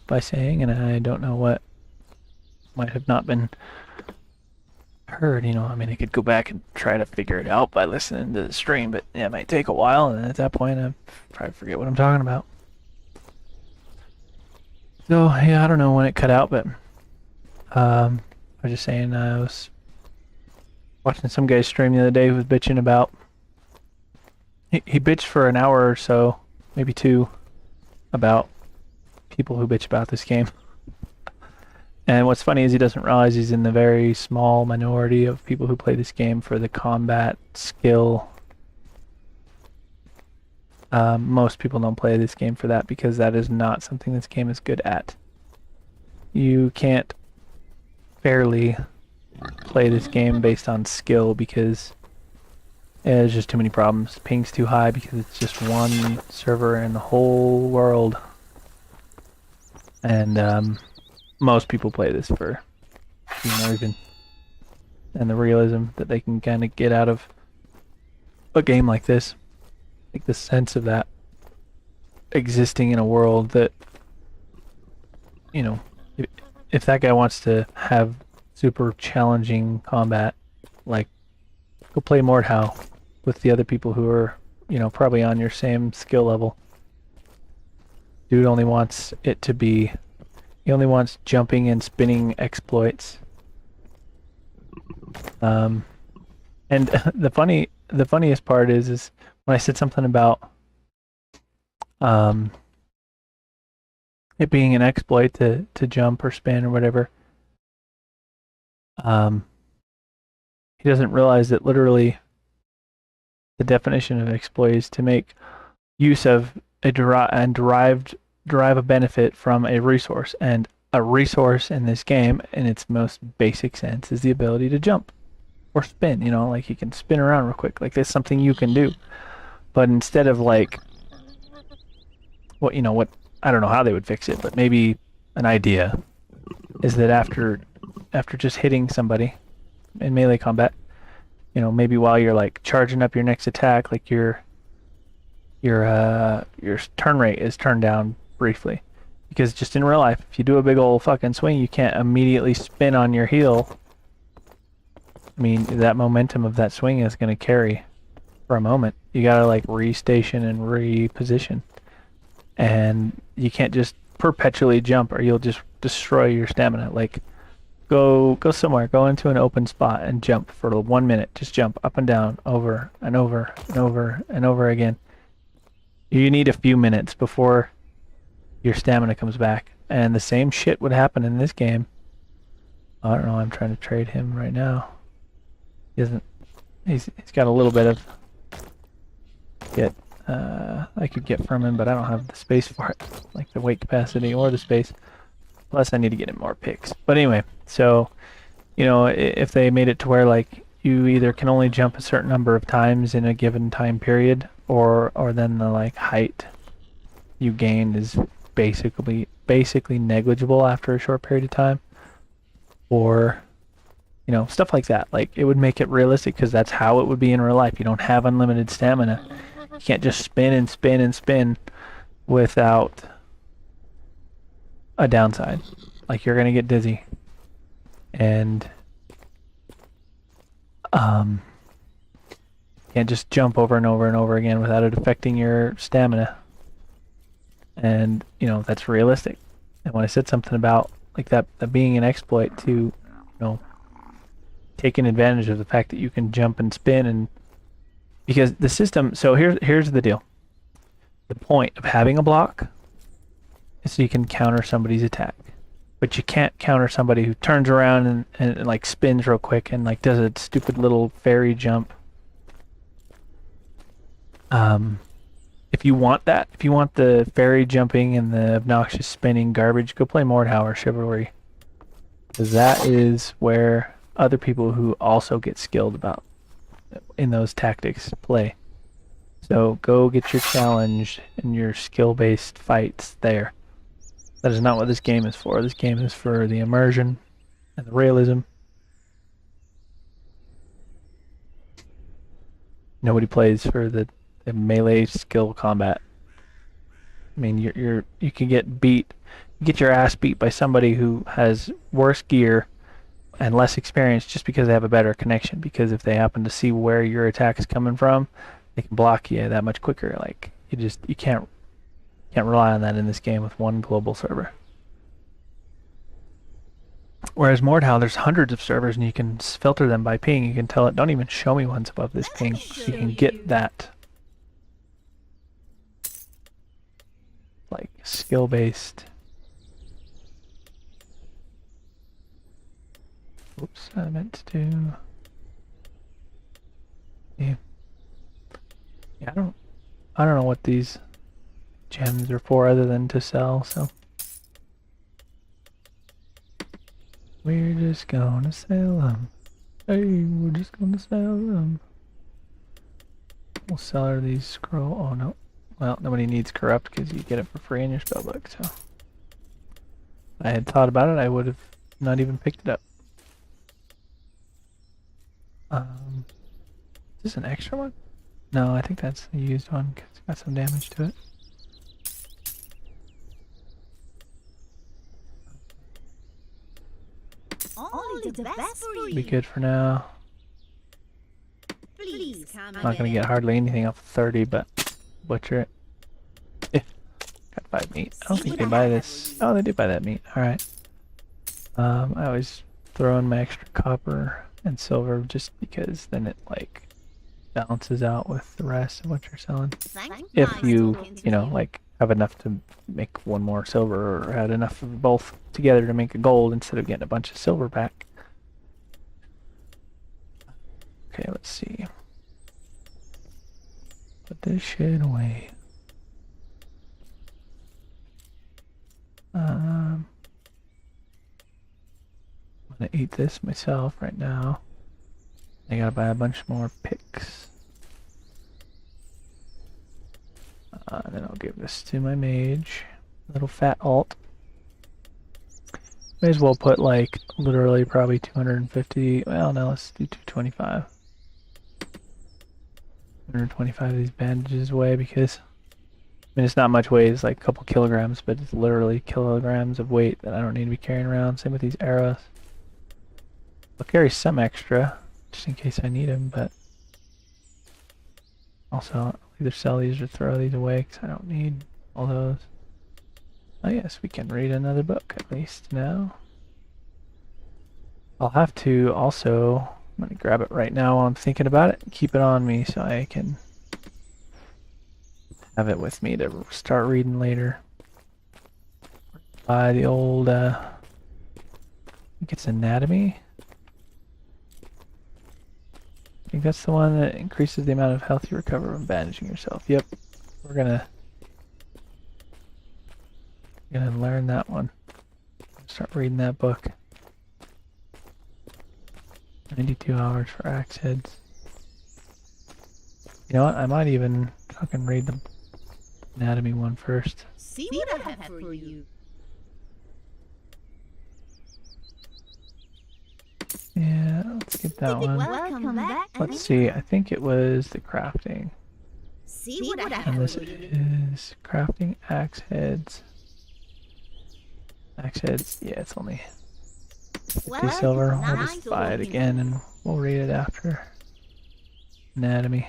By saying, and I don't know what might have not been heard. I mean, I could go back and try to figure it out by listening to the stream, but yeah, it might take a while, and at that point, I probably forget what I'm talking about. So yeah, I don't know when it cut out, but I was just saying I was watching some guy stream the other day who was bitching about. He bitched for an hour or so, maybe two, about people who bitch about this game. And what's funny is he doesn't realize he's in the very small minority of people who play this game for the combat skill. Most people don't play this game for that because that is not something this game is good at. You can't fairly play this game based on skill because there's just too many problems. Ping's too high because it's just one server in the whole world. And most people play this for the immersion and the realism that they can kind of get out of a game like this. Like the sense of that existing in a world that, if that guy wants to have super challenging combat, like, go play MOREtal with the other people who are, probably on your same skill level. Dude only wants it to be, he only wants jumping and spinning exploits. And the funny the funniest part is when I said something about it being an exploit to jump or spin or whatever. He doesn't realize that literally the definition of exploit is to make use of a derive a benefit from a resource, and a resource in this game, in its most basic sense, is the ability to jump or spin. You know, like you can spin around real quick. Like that's something you can do. But instead of like, what I don't know how they would fix it, but maybe an idea is that after just hitting somebody in melee combat, you know, maybe while you're like charging up your next attack, like your turn rate is turned down briefly. Because just in real life, if you do a big old fucking swing, you can't immediately spin on your heel. I mean, that momentum of that swing is going to carry for a moment. You gotta like restation and reposition. And you can't just perpetually jump or you'll just destroy your stamina. Like, go somewhere, go into an open spot and jump for 1 minute. Just jump up and down, over and over and over and over again. You need a few minutes before your stamina comes back. And the same shit would happen in this game. I don't know, I'm trying to trade him right now. He's got a little bit of I could get from him, but I don't have the space for it, like the weight capacity or the space. Plus, I need to get him more picks. But anyway, so, you know, if they made it to where like you either can only jump a certain number of times in a given time period, or then the like height you gain is basically negligible after a short period of time, or you know, stuff like that. Like, it would make it realistic because that's how it would be in real life. You don't have unlimited stamina. You can't just spin and spin and spin without a downside. Like, you're gonna get dizzy. And can't just jump over and over and over again without it affecting your stamina. And, you know, that's realistic. And when I said something about like that being an exploit to, you know, taking advantage of the fact that you can jump and spin, and because the system, so here's the deal. The point of having a block is so you can counter somebody's attack. But you can't counter somebody who turns around and like spins real quick and like does a stupid little fairy jump. If you want that, if you want the fairy jumping and the obnoxious spinning garbage, go play MOREtal or Chivalry. Because that is where other people who also get skilled about in those tactics play. So go get your challenge and your skill-based fights there. That is not what this game is for. This game is for the immersion and the realism. Nobody plays for the melee skill combat. I mean, you can get your ass beat by somebody who has worse gear and less experience just because they have a better connection. Because if they happen to see where your attack is coming from, they can block you that much quicker. Like, you can't rely on that in this game with one global server. Whereas MOREtal, there's hundreds of servers and you can filter them by ping. You can tell it, don't even show me ones above this ping. You can get that like skill-based. Oops, I meant to do. Yeah, I don't know what these gems are for other than to sell, so we're just gonna sell them. Hey, we're just gonna sell them. We'll sell her these scroll. Oh no. Well, nobody needs corrupt because you get it for free in your spellbook, so if I had thought about it, I would have not even picked it up. Is this an extra one? No, I think that's a used one because it's got some damage to it. Only the best for you. Be good for now. Please come Not gonna get hardly anything off of 30, but butcher it. Got 5 meat. I don't think they buy this. Oh, they do buy that meat. Alright. I always throw in my extra copper and silver just because then it like balances out with the rest of what you're selling. Thank If nice you, talking to you know, like have enough to make one more silver or had enough of both together to make a gold instead of getting a bunch of silver back. Okay, let's see. Put this shit away. I'm gonna eat this myself right now. I gotta buy a bunch more picks. And then I'll give this to my mage. Little fat alt. May as well put like literally probably 250. Well, no, let's do 225. 125 of these bandages away because I mean it's not much weight, it's like a couple kilograms, but it's literally kilograms of weight that I don't need to be carrying around. Same with these arrows. I'll carry some extra just in case I need them, but also I'll either sell these or throw these away because I don't need all those. Oh yes, we can read another book at least now. I'll have to also, I'm going to grab it right now while I'm thinking about it and keep it on me so I can have it with me to start reading later. Buy the old, I think it's Anatomy. I think that's the one that increases the amount of health you recover from bandaging yourself. Yep, we're gonna learn that one. Start reading that book. 92 hours for axe heads. You know what? I might even fucking read the anatomy one first. See what I have for you. Yeah, let's get that one. Welcome back. Let's see, I think it was the crafting. See what I And have this for you. is crafting axe heads. Axe heads, yeah, it's only 50 silver. We'll just buy it again and we'll read it after. Anatomy.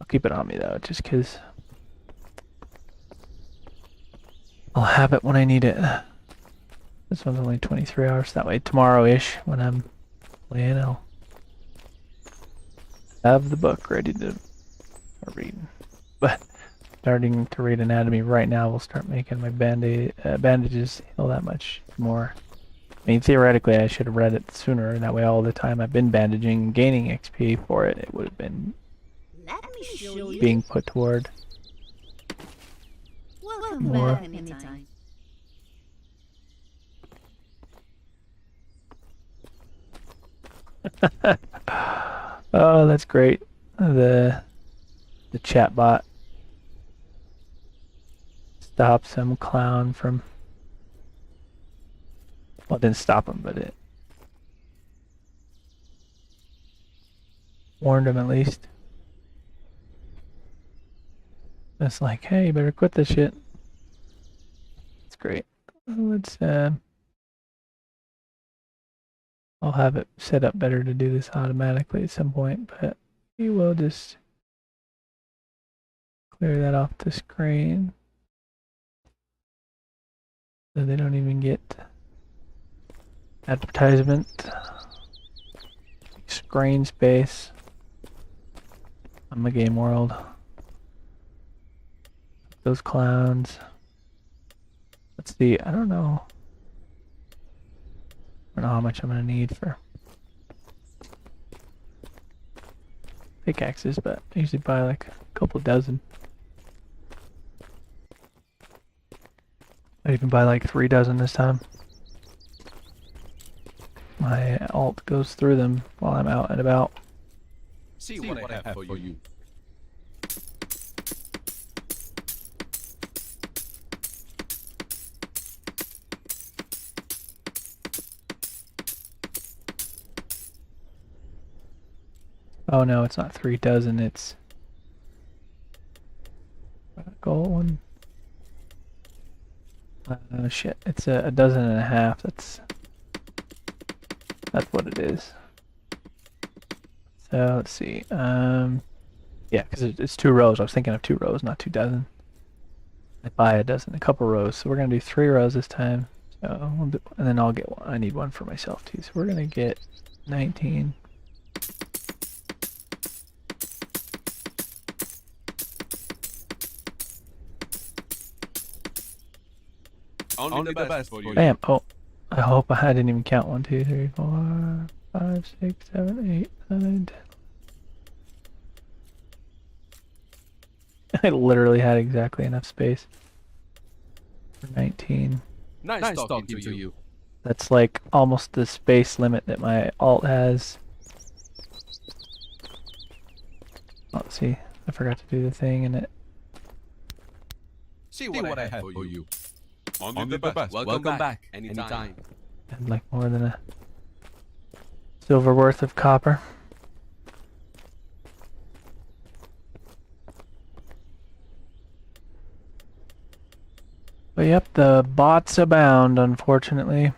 I'll keep it on me though, just because I'll have it when I need it. This one's only 23 hours, that way tomorrow-ish when I'm playing I'll have the book ready to read. But starting to read anatomy right now will start making my bandages heal that much more. I mean, theoretically I should have read it sooner, and that way all the time I've been bandaging and gaining XP for it, it would have been Let me show you. being put toward Welcome more. back anytime. Oh, that's great. The chat bot stopped some clown from, well, it didn't stop him, but it warned him at least. It's like, hey, you better quit this shit. It's great. Let's I'll have it set up better to do this automatically at some point, but we will just clear that off the screen so they don't even get advertisement. Screen space on the game world. Those clowns. Let's see, I don't know how much I'm gonna need for pickaxes, but I usually buy like a couple dozen. I even buy like 3 dozen this time. My alt goes through them while I'm out and about. See what I have for you. Oh no, it's not 3 dozen, it's gold one. Oh shit, it's a dozen and a half. That's what it is. So let's see. Yeah, because it's 2 rows. I was thinking of 2 rows, not 2 dozen. I buy a dozen, a couple rows. So we're gonna do 3 rows this time. So we'll do, and then I'll get one. I need one for myself too. So we're gonna get 19. Only the best for you. Bam. Oh, I hope I didn't even count. 1, 2, 3, 4, 5, 6, 7, 8, 9, 10. I literally had exactly enough space for 19. Nice talking to you. That's like almost the space limit that my alt has. Let's see. I forgot to do the thing in it. See what I have for you. Only the best. Welcome back. Anytime. And like more than a silver worth of copper. But yep, the bots abound, unfortunately.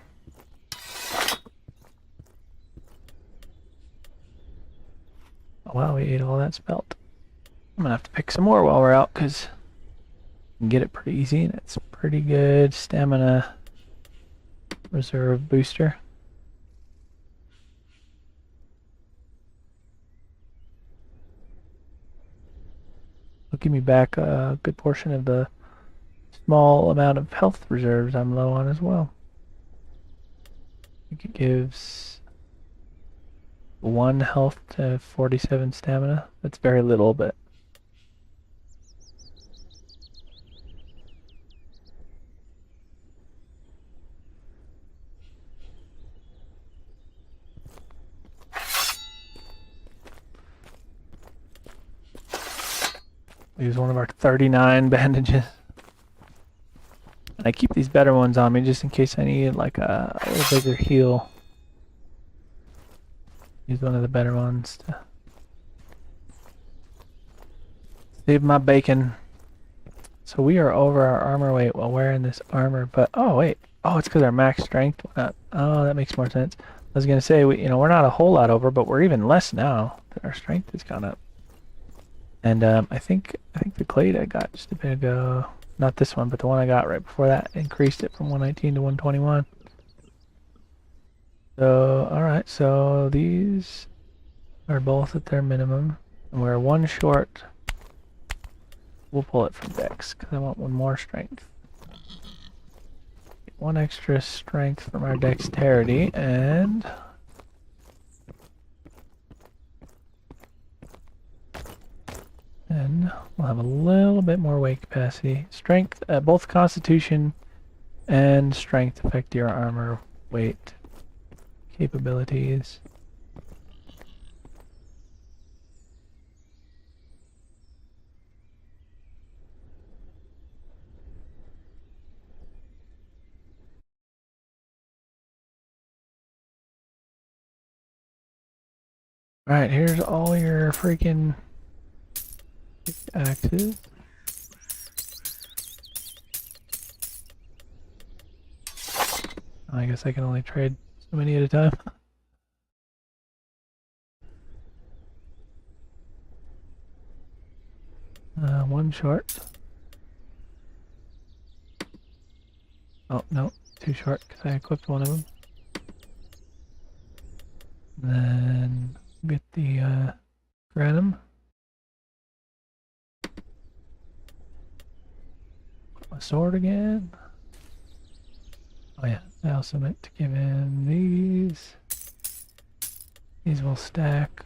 Oh wow, we ate all that spelt. I'm gonna have to pick some more while we're out, because you can get it pretty easy, and it's pretty good stamina reserve booster. It'll give me back a good portion of the small amount of health reserves I'm low on as well. I think it gives 1 health to 47 stamina. That's very little, but use one of our 39 bandages. And I keep these better ones on me just in case I need like a little bigger heal. Use one of the better ones to save my bacon. So we are over our armor weight while wearing this armor, but oh wait, oh it's because our max strength went up. Oh, that makes more sense. I was gonna say we're not a whole lot over, but we're even less now that our strength has gone up. And I think the clade I got just a bit ago, not this one, but the one I got right before that, increased it from 119 to 121. So, alright, so these are both at their minimum, and we're 1 short. We'll pull it from Dex, because I want 1 more strength. Get 1 extra strength from our dexterity, and we'll have a little bit more weight capacity. Strength, both Constitution and Strength affect your armor weight capabilities. Alright, here's all your freaking axes. I guess I can only trade so many at a time. 1 short. Oh, no, 2 short because I equipped 1 of them. Then get the granum. My sword again. Oh yeah, I also meant to give him these. These will stack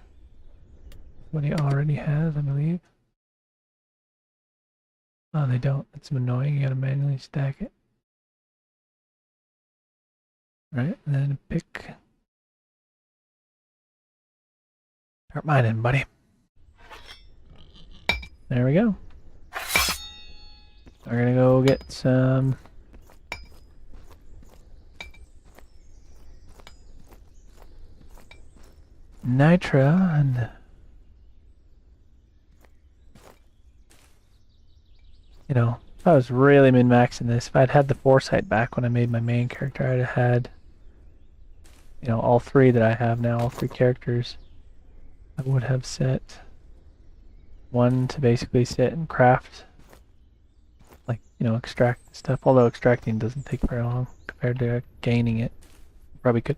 what he already has, I believe. Oh, they don't. That's annoying. You gotta manually stack it. Right, and then pick. Start mining, buddy. There we go. We're gonna go get some nitra and if I was really min-maxing this, if I'd had the foresight back when I made my main character, I'd have had all 3 that I have now, all 3 characters. I would have set 1 to basically sit and craft, like, extract stuff, although extracting doesn't take very long compared to gaining it. Probably could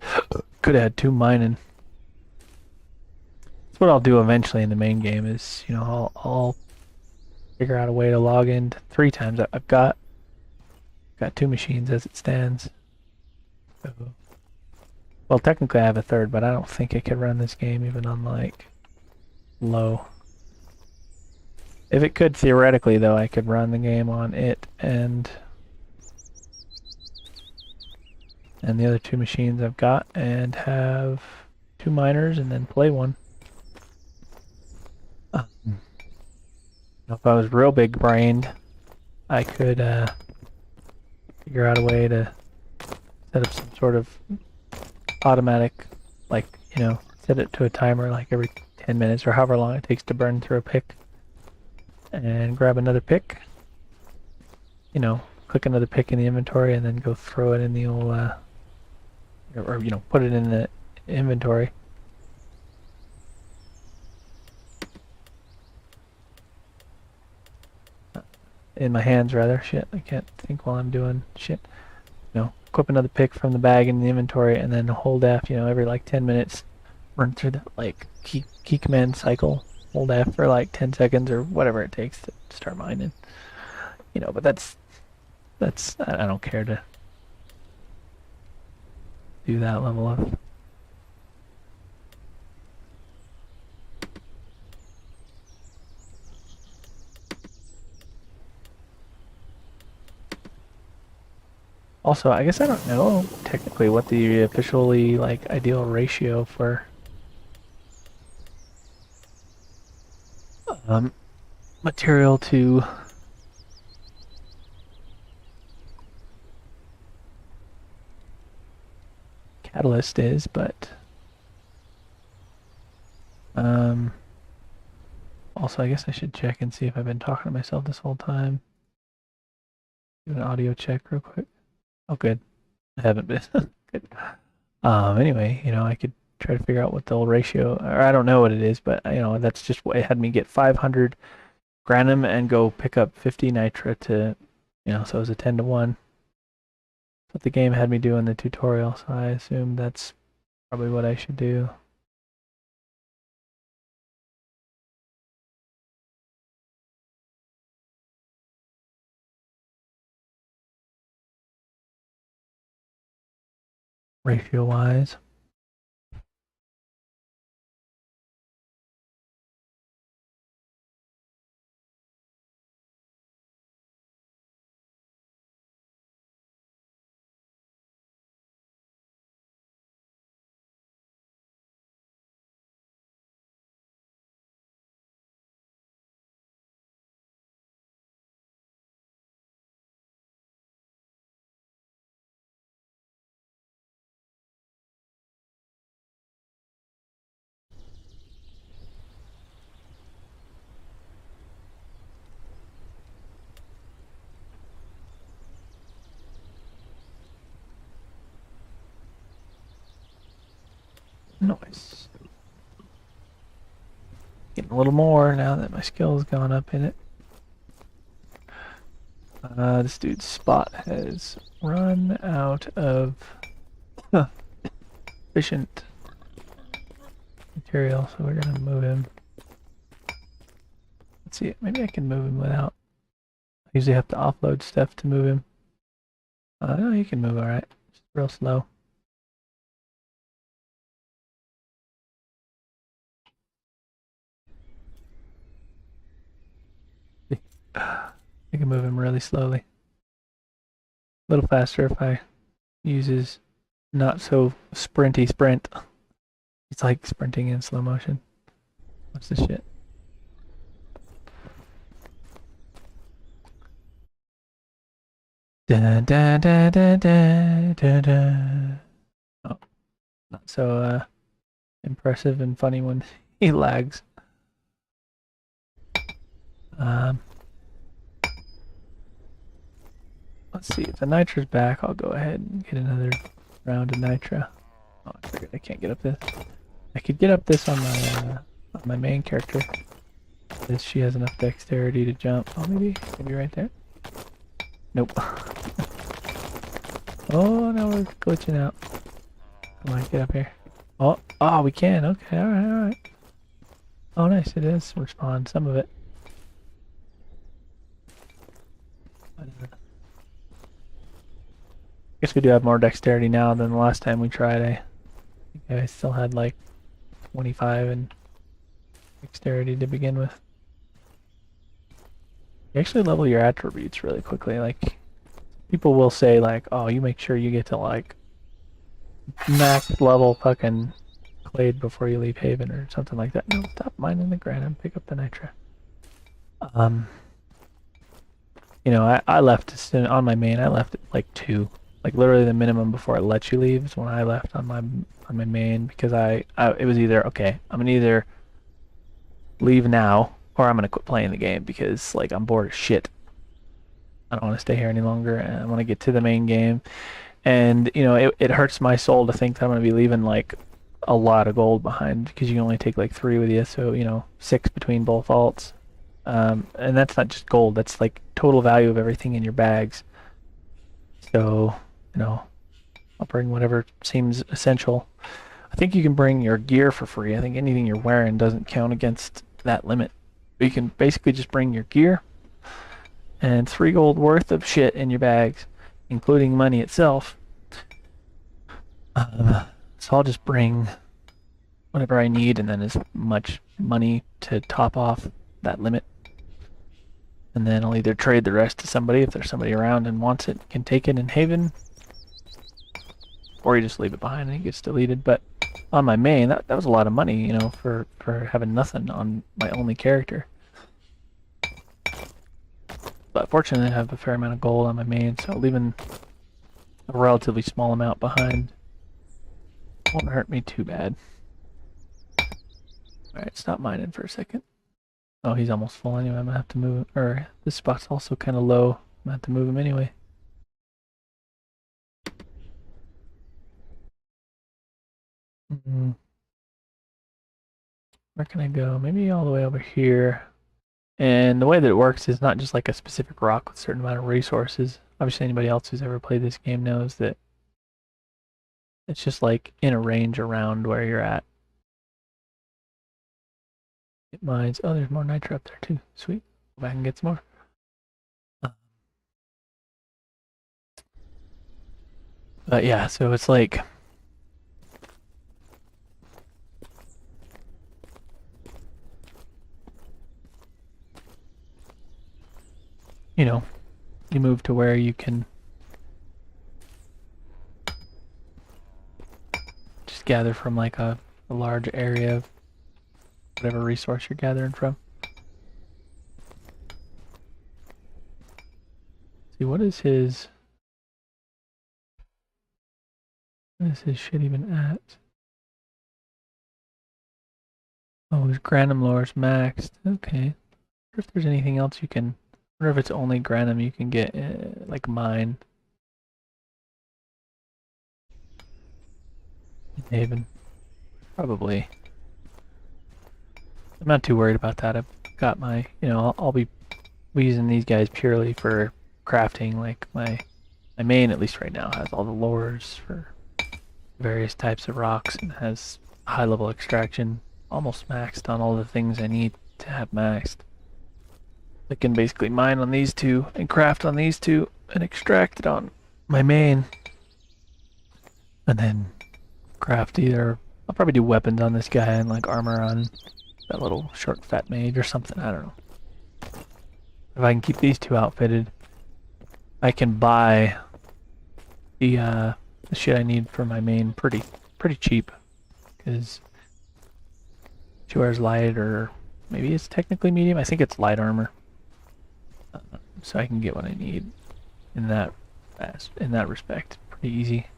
have had 2 mining. That's what I'll do eventually in the main game is, I'll figure out a way to log in 3 times. I've got got 2 machines as it stands. So, well, technically I have a third, but I don't think I could run this game even on like low. If it could theoretically, though, I could run the game on it and the other 2 machines I've got, and have 2 miners, and then play one. If I was real big brained, I could figure out a way to set up some sort of automatic, like, you know, set it to a timer like every 10 minutes or however long it takes to burn through a pick, and grab another pick, you know, click another pick in the inventory, and then go throw it in the old or you know, put it in the inventory. In my hands, rather. Shit, I can't think while I'm doing shit. You know, equip another pick from the bag in the inventory, and then hold F, you know, every like 10 minutes, run through the like key command cycle, hold F for like 10 seconds or whatever it takes to start mining. You know, but that's I don't care to do that level of. Also, I guess I don't know technically what the officially like ideal ratio for material to catalyst is, but also I guess I should check and see if I've been talking to myself this whole time. Do an audio check real quick. Oh, good. I haven't been. Good. Anyway, you know, I could try to figure out what the old ratio, or I don't know what it is, but you know, that's just what it had me get 500 granum and go pick up 50 nitra to, you know, so it was a 10 to 1. That's what the game had me do in the tutorial, so I assume that's probably what I should do. Ratio wise. Nice. Getting a little more now that my skill's gone up in it. This dude's spot has run out of efficient material, so we're gonna move him. Let's see, maybe I can move him without. I usually have to offload stuff to move him. No, he can move alright. Just real slow. I can move him really slowly. A little faster if I use his not so sprinty sprint. It's like sprinting in slow motion. What's this shit? Da da da da da da da. Oh, not so impressive and funny when he lags. Let's see, if the nitra's back, I'll go ahead and get another round of nitra. Oh, I figured I can't get up this. I could get up this on my main character. Because she has enough dexterity to jump. Oh, maybe right there. Nope. Oh, no, we're glitching out. Come on, get up here. Oh, we can. Okay, alright. Oh, nice, it is respawn, some of it. guess we do have more dexterity now than the last time we tried. I think I still had like 25 in dexterity to begin with. You actually level your attributes really quickly. Like, people will say like, oh, you make sure you get to like max level fucking Clade before you leave Haven or something like that. No, stop mining the granite and pick up the nitra. You know, I left on my main. I left at like 2, like literally the minimum before it lets you leave is when I left on my main because it was either okay, I'm gonna either leave now or I'm gonna quit playing the game because like I'm bored as shit. I don't want to stay here any longer and I want to get to the main game. And you know, it hurts my soul to think that I'm gonna be leaving like a lot of gold behind because you can only take like 3 with you, so you know, 6 between both alts. And that's not just gold, that's like total value of everything in your bags. So, you know, I'll bring whatever seems essential. I think you can bring your gear for free. I think anything you're wearing doesn't count against that limit. But you can basically just bring your gear and 3 gold worth of shit in your bags, including money itself. So I'll just bring whatever I need and then as much money to top off that limit. And then I'll either trade the rest to somebody if there's somebody around and wants it, can take it in Haven, or you just leave it behind and it gets deleted. But on my main, that was a lot of money, you know, for having nothing on my only character. But fortunately, I have a fair amount of gold on my main, so leaving a relatively small amount behind won't hurt me too bad. Alright, stop mining for a second. Oh, he's almost full anyway. I'm gonna have to move, or this spot's also kind of low. I'm gonna have to move him anyway. Where can I go? Maybe all the way over here. And the way that it works is not just like a specific rock with a certain amount of resources. Obviously, anybody else who's ever played this game knows that it's just like in a range around where you're at. It mines. Oh, there's more nitro up there too. Sweet. Go back and get some more. But yeah, so it's like you know, you move to where you can just gather from like a large area of whatever resource you're gathering from. See, what is his shit even at? Oh, his Granum lore's maxed. Okay. I wonder if there's anything else you can. I wonder if it's only Granum you can get, like mine. In Haven. Probably. I'm not too worried about that. I've got my, you know, I'll be using these guys purely for crafting. Like my main, at least right now, has all the lures for various types of rocks and has high level extraction almost maxed on all the things I need to have maxed. I can basically mine on these 2 and craft on these 2 and extract it on my main. And then craft either, I'll probably do weapons on this guy and like armor on that little short fat mage or something, I don't know. If I can keep these 2 outfitted, I can buy the shit I need for my main pretty cheap, because she wears light, or maybe it's technically medium. I think it's light armor, so I can get what I need in that respect pretty easy.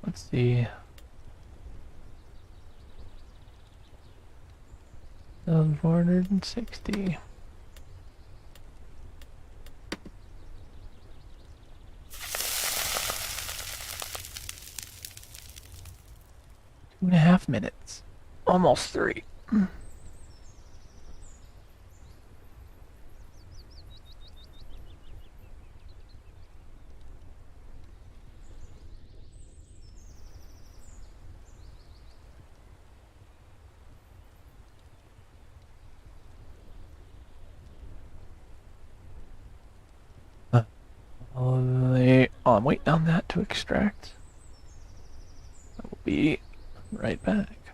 Let's see. 1,460. Two and a half minutes. Almost 3. while I'm waiting on that to extract, I will be right back.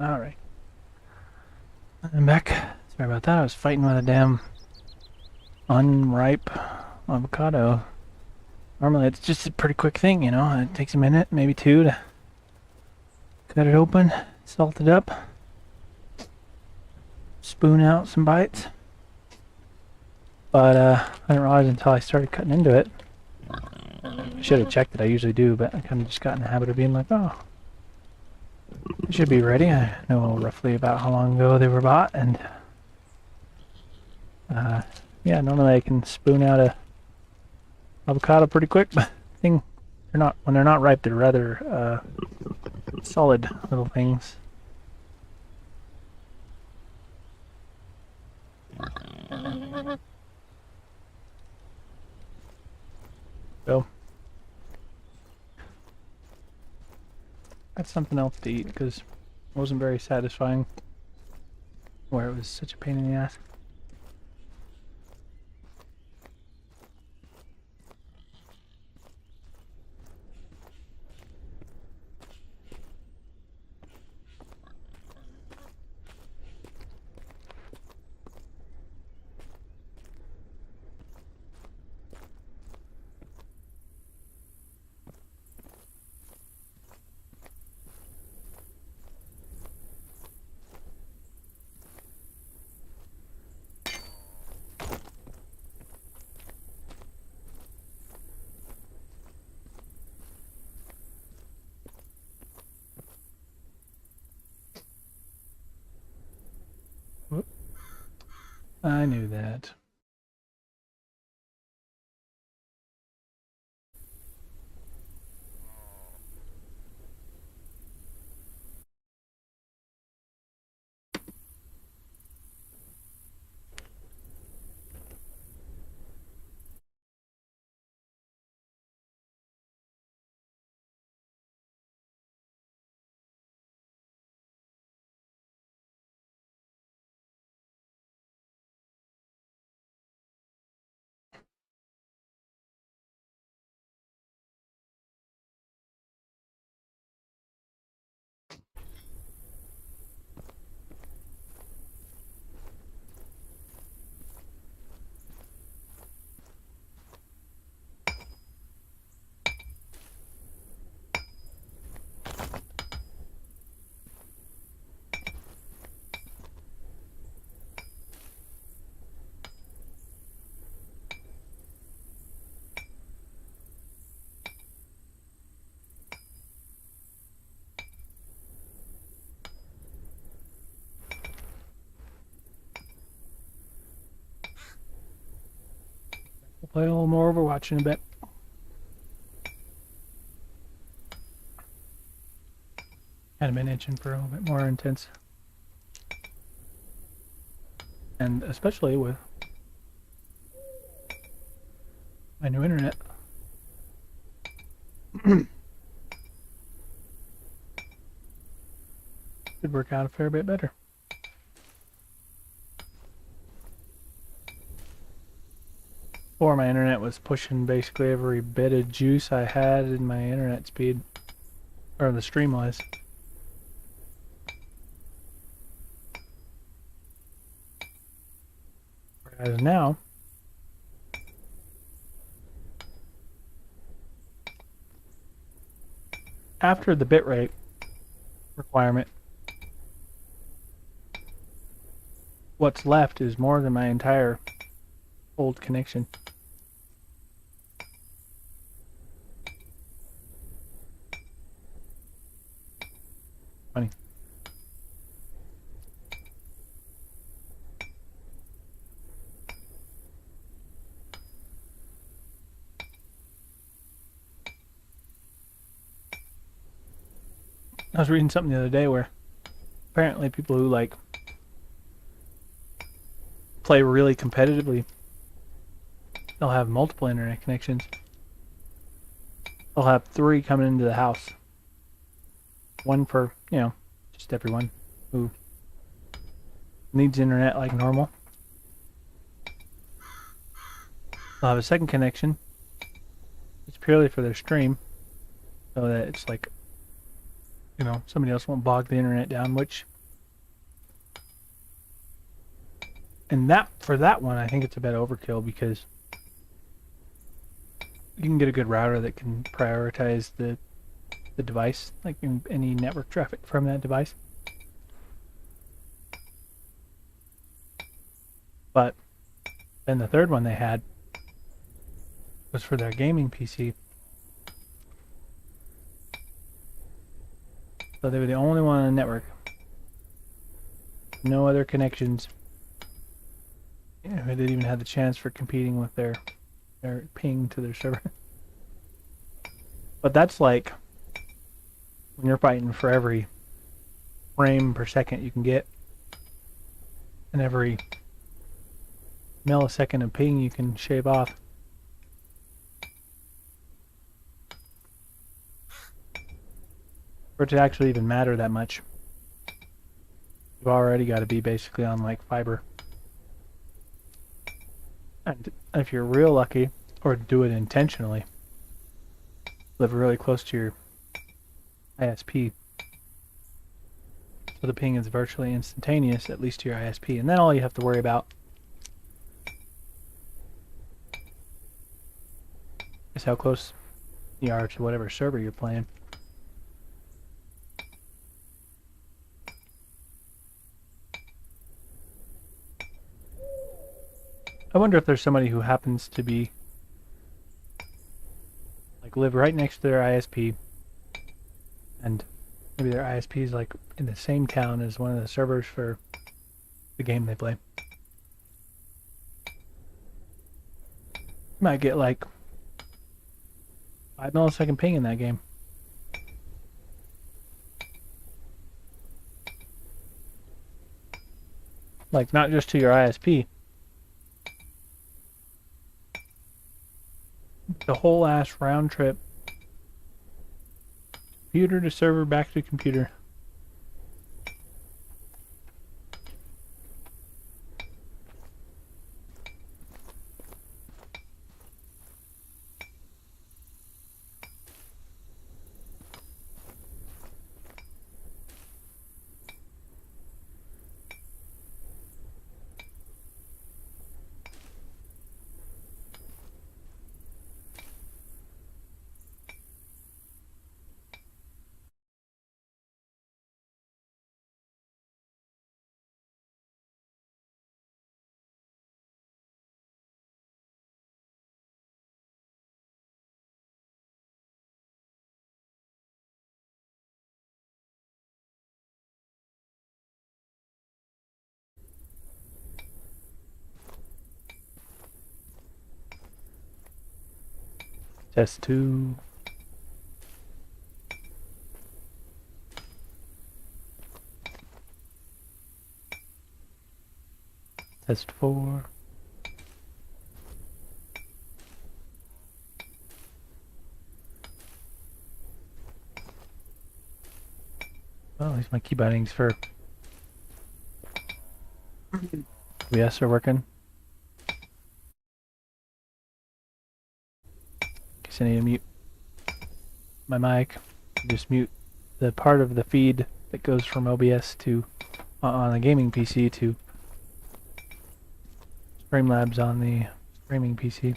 Alright. I'm back. Sorry about that. I was fighting with a damn unripe avocado. Normally it's just a pretty quick thing, you know. It takes a minute, maybe two, to cut it open, salt it up, spoon out some bites. But I didn't realize until I started cutting into it. I should have checked it, I usually do, but I kind of just got in the habit of being like, oh, it should be ready. I know roughly about how long ago they were bought, and yeah, normally I can spoon out a avocado pretty quick, but when they're not ripe, they're rather solid little things. go. That's something else to eat because it wasn't very satisfying where it was such a pain in the ass. Whoop. I knew that. We'll play a little more Overwatch in a bit. Kind of been itching for a little bit more intense. And especially with my new internet. Could work out a fair bit better. Before, my internet was pushing basically every bit of juice I had in my internet speed, or the stream was. Whereas now, after the bitrate requirement, what's left is more than my entire old connection. Funny. I was reading something the other day where apparently people who like play really competitively, they'll have multiple internet connections. They'll have 3 coming into the house. One for, you know, just everyone who needs internet like normal. They'll have a second connection. It's purely for their stream, so that it's like, you know, somebody else won't bog the internet down, which, and that, for that one, I think it's a bit overkill because you can get a good router that can prioritize the device, like any network traffic from that device. But then the third one they had was for their gaming PC. So they were the only one on the network. No other connections. Yeah, they didn't even have the chance for competing with their ping to their server. But that's like when you're fighting for every frame per second you can get, and every millisecond of ping you can shave off. For it to actually even matter that much, you've already got to be basically on like fiber. And if you're real lucky, or do it intentionally, live really close to your ISP, so the ping is virtually instantaneous, at least to your ISP, and then all you have to worry about is how close you are to whatever server you're playing. I wonder if there's somebody who happens to be like live right next to their ISP, and maybe their ISP is like in the same town as one of the servers for the game they play. You might get like 5 millisecond ping in that game. Like not just to your ISP. The whole ass round trip. Computer to server, back to computer. Test 2. Test 4. Well, at least my key bindings for OBS are working. Guess I need to mute my mic. Just mute the part of the feed that goes from OBS to on a gaming PC to Streamlabs on the streaming PC.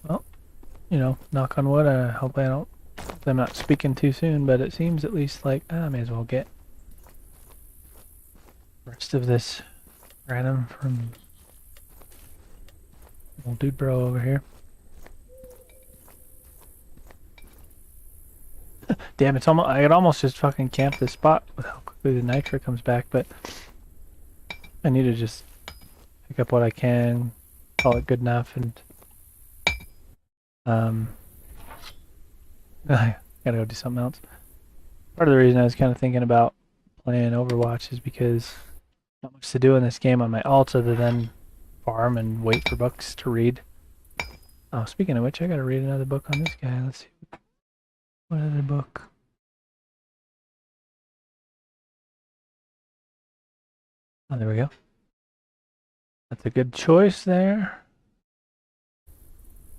Well, you know, knock on wood, I hope I'm not speaking too soon, but it seems at least like I may as well get the rest of this random from old dude bro over here. Damn, it's almost, I could almost just fucking camp this spot with how quickly the nitro comes back, but I need to just pick up what I can, call it good enough, and I gotta go do something else. Part of the reason I was kind of thinking about playing Overwatch is because not much to do in this game on my ALTS other than farm and wait for books to read. Oh, speaking of which, I gotta read another book on this guy. Let's see. What other book? Oh, there we go. That's a good choice there.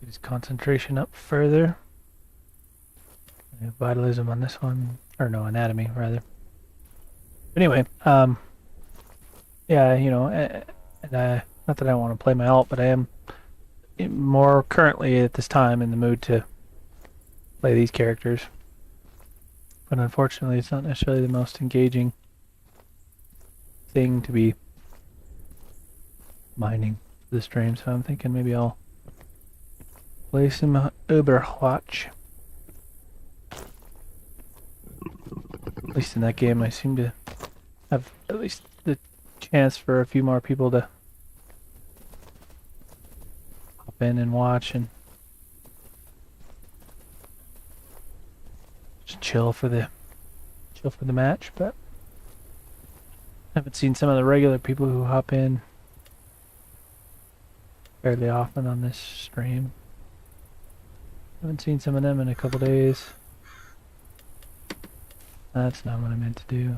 Get his concentration up further. Vitalism on this one, or no, anatomy rather. But anyway, yeah, you know, and not that I want to play my alt, but I am more currently at this time in the mood to play these characters. But unfortunately, it's not necessarily the most engaging thing to be mining for the stream, so I'm thinking maybe I'll play some Overwatch. At least in that game, I seem to have at least the chance for a few more people to hop in and watch and just chill for the match. But I haven't seen some of the regular people who hop in fairly often on this stream. Haven't seen some of them in a couple days. That's not what I meant to do.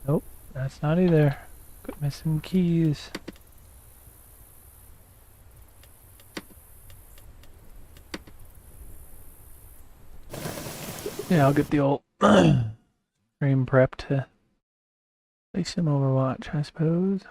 Nope, that's not either. Got missing keys. Yeah, I'll get the old stream prep to play some Overwatch, I suppose.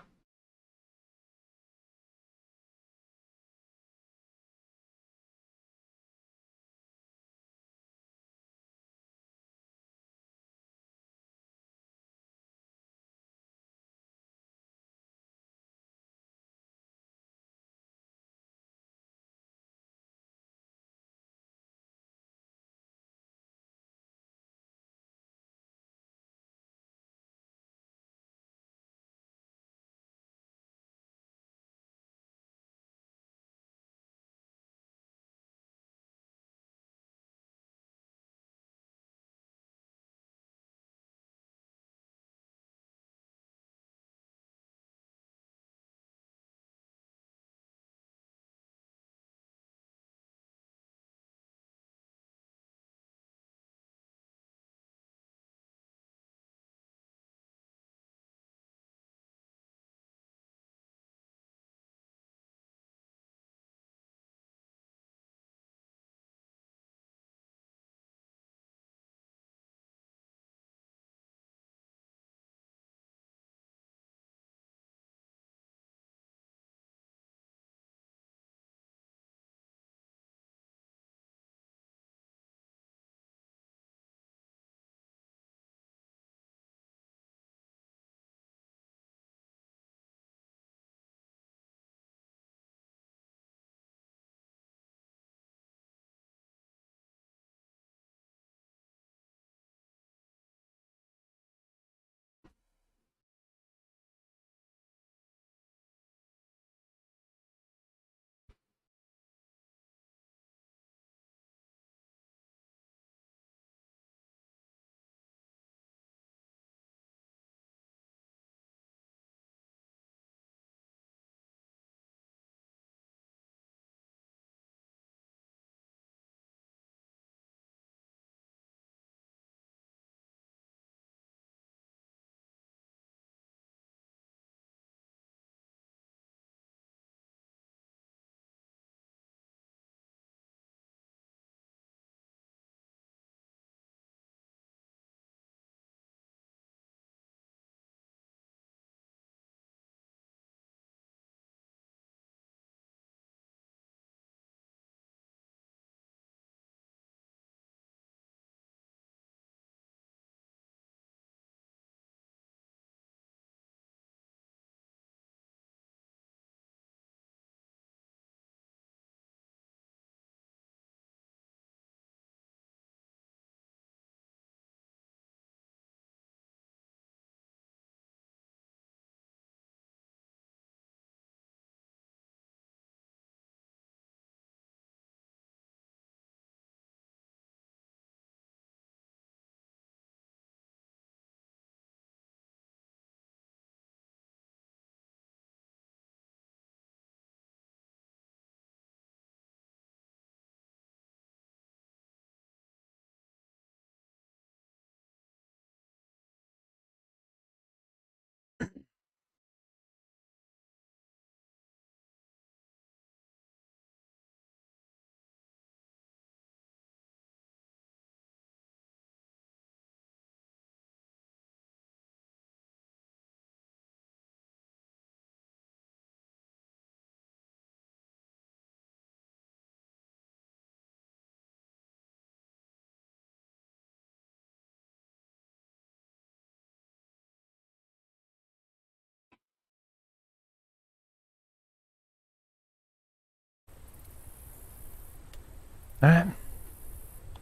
Alright.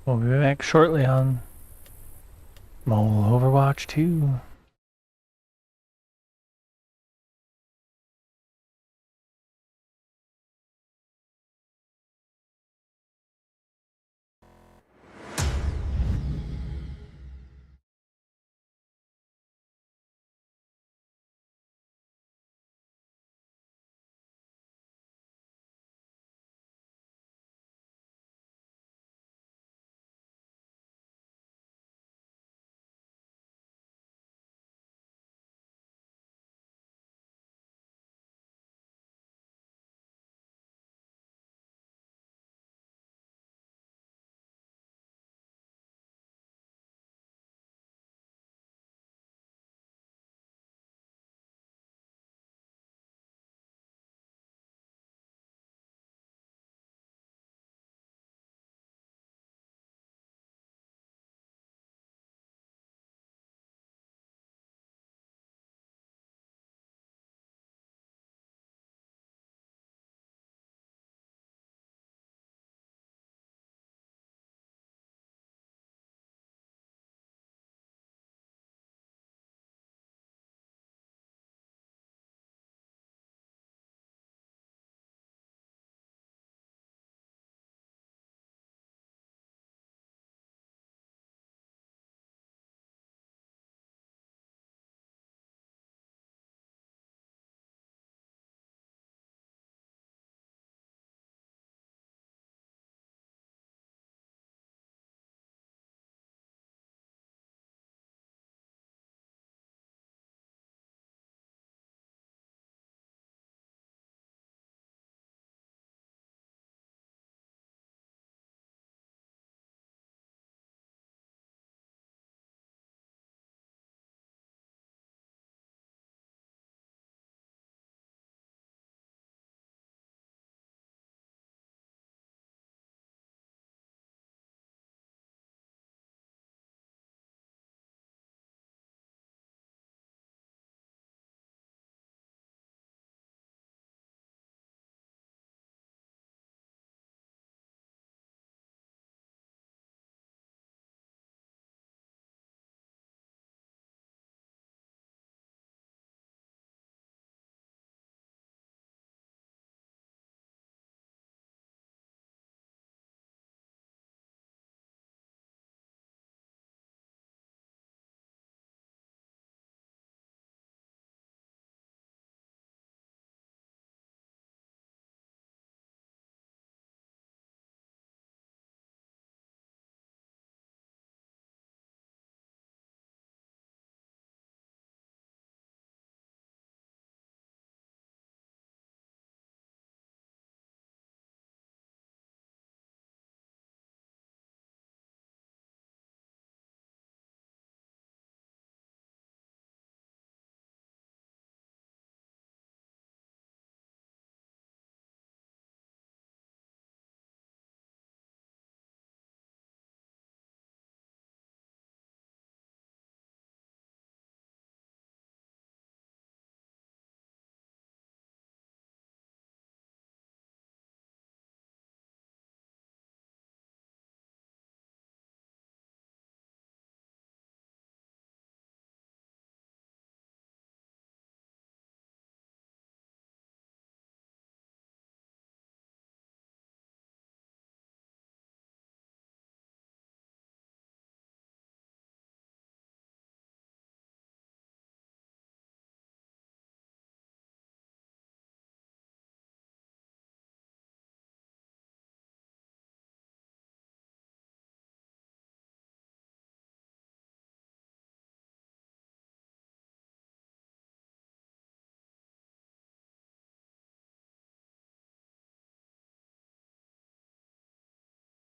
We'll be back shortly on Overwatch 2.